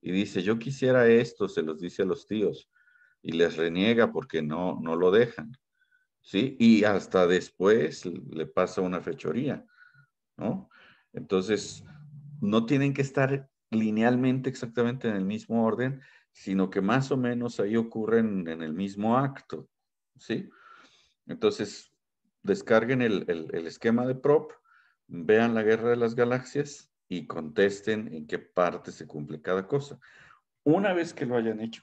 y dice, yo quisiera esto, se los dice a los tíos, y les reniega porque no lo dejan, ¿sí? Y hasta después le pasa una fechoría, ¿no? Entonces, no tienen que estar linealmente exactamente en el mismo orden, sino que más o menos ahí ocurren en el mismo acto, ¿sí? Entonces, descarguen el esquema de prop, vean la Guerra de las Galaxias y contesten en qué parte se cumple cada cosa. Una vez que lo hayan hecho,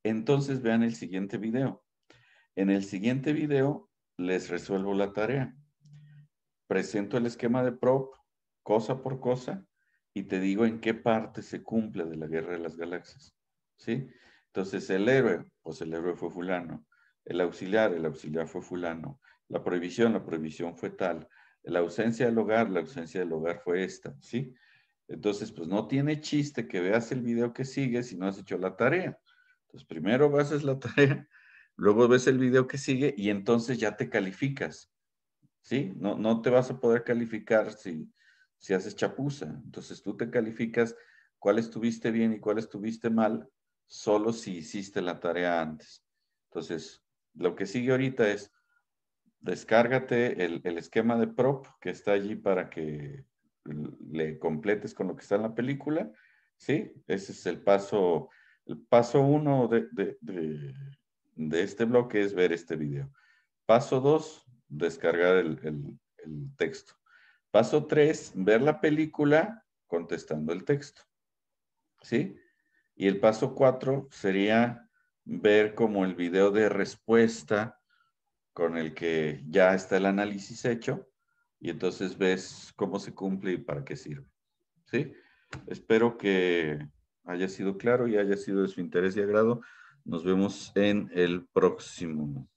entonces vean el siguiente video. En el siguiente video les resuelvo la tarea. Presento el esquema de prop, cosa por cosa, y te digo en qué parte se cumple de la Guerra de las Galaxias, ¿sí? Entonces, el héroe, pues el héroe fue fulano. El auxiliar fue fulano. La prohibición fue tal. La ausencia la ausencia del hogar fue esta, ¿sí? Entonces, pues no tiene chiste que veas el video que sigue si no has hecho la tarea. Entonces, primero haces la tarea, luego ves el video que sigue y entonces ya te calificas. ¿Sí? No te vas a poder calificar si haces chapuza. Entonces tú te calificas cuál estuviste bien y cuál estuviste mal, solo si hiciste la tarea antes. Entonces, lo que sigue ahorita es, descárgate el esquema de prop que está allí para que le completes con lo que está en la película, ¿sí? Ese es el paso 1 de este bloque es ver este video. Paso 2, descargar el texto. Paso 3, ver la película contestando el texto. ¿Sí? Y el paso 4 sería ver como el video de respuesta con el que ya está el análisis hecho y entonces ves cómo se cumple y para qué sirve. ¿Sí? Espero que haya sido claro y haya sido de su interés y agrado. Nos vemos en el próximo.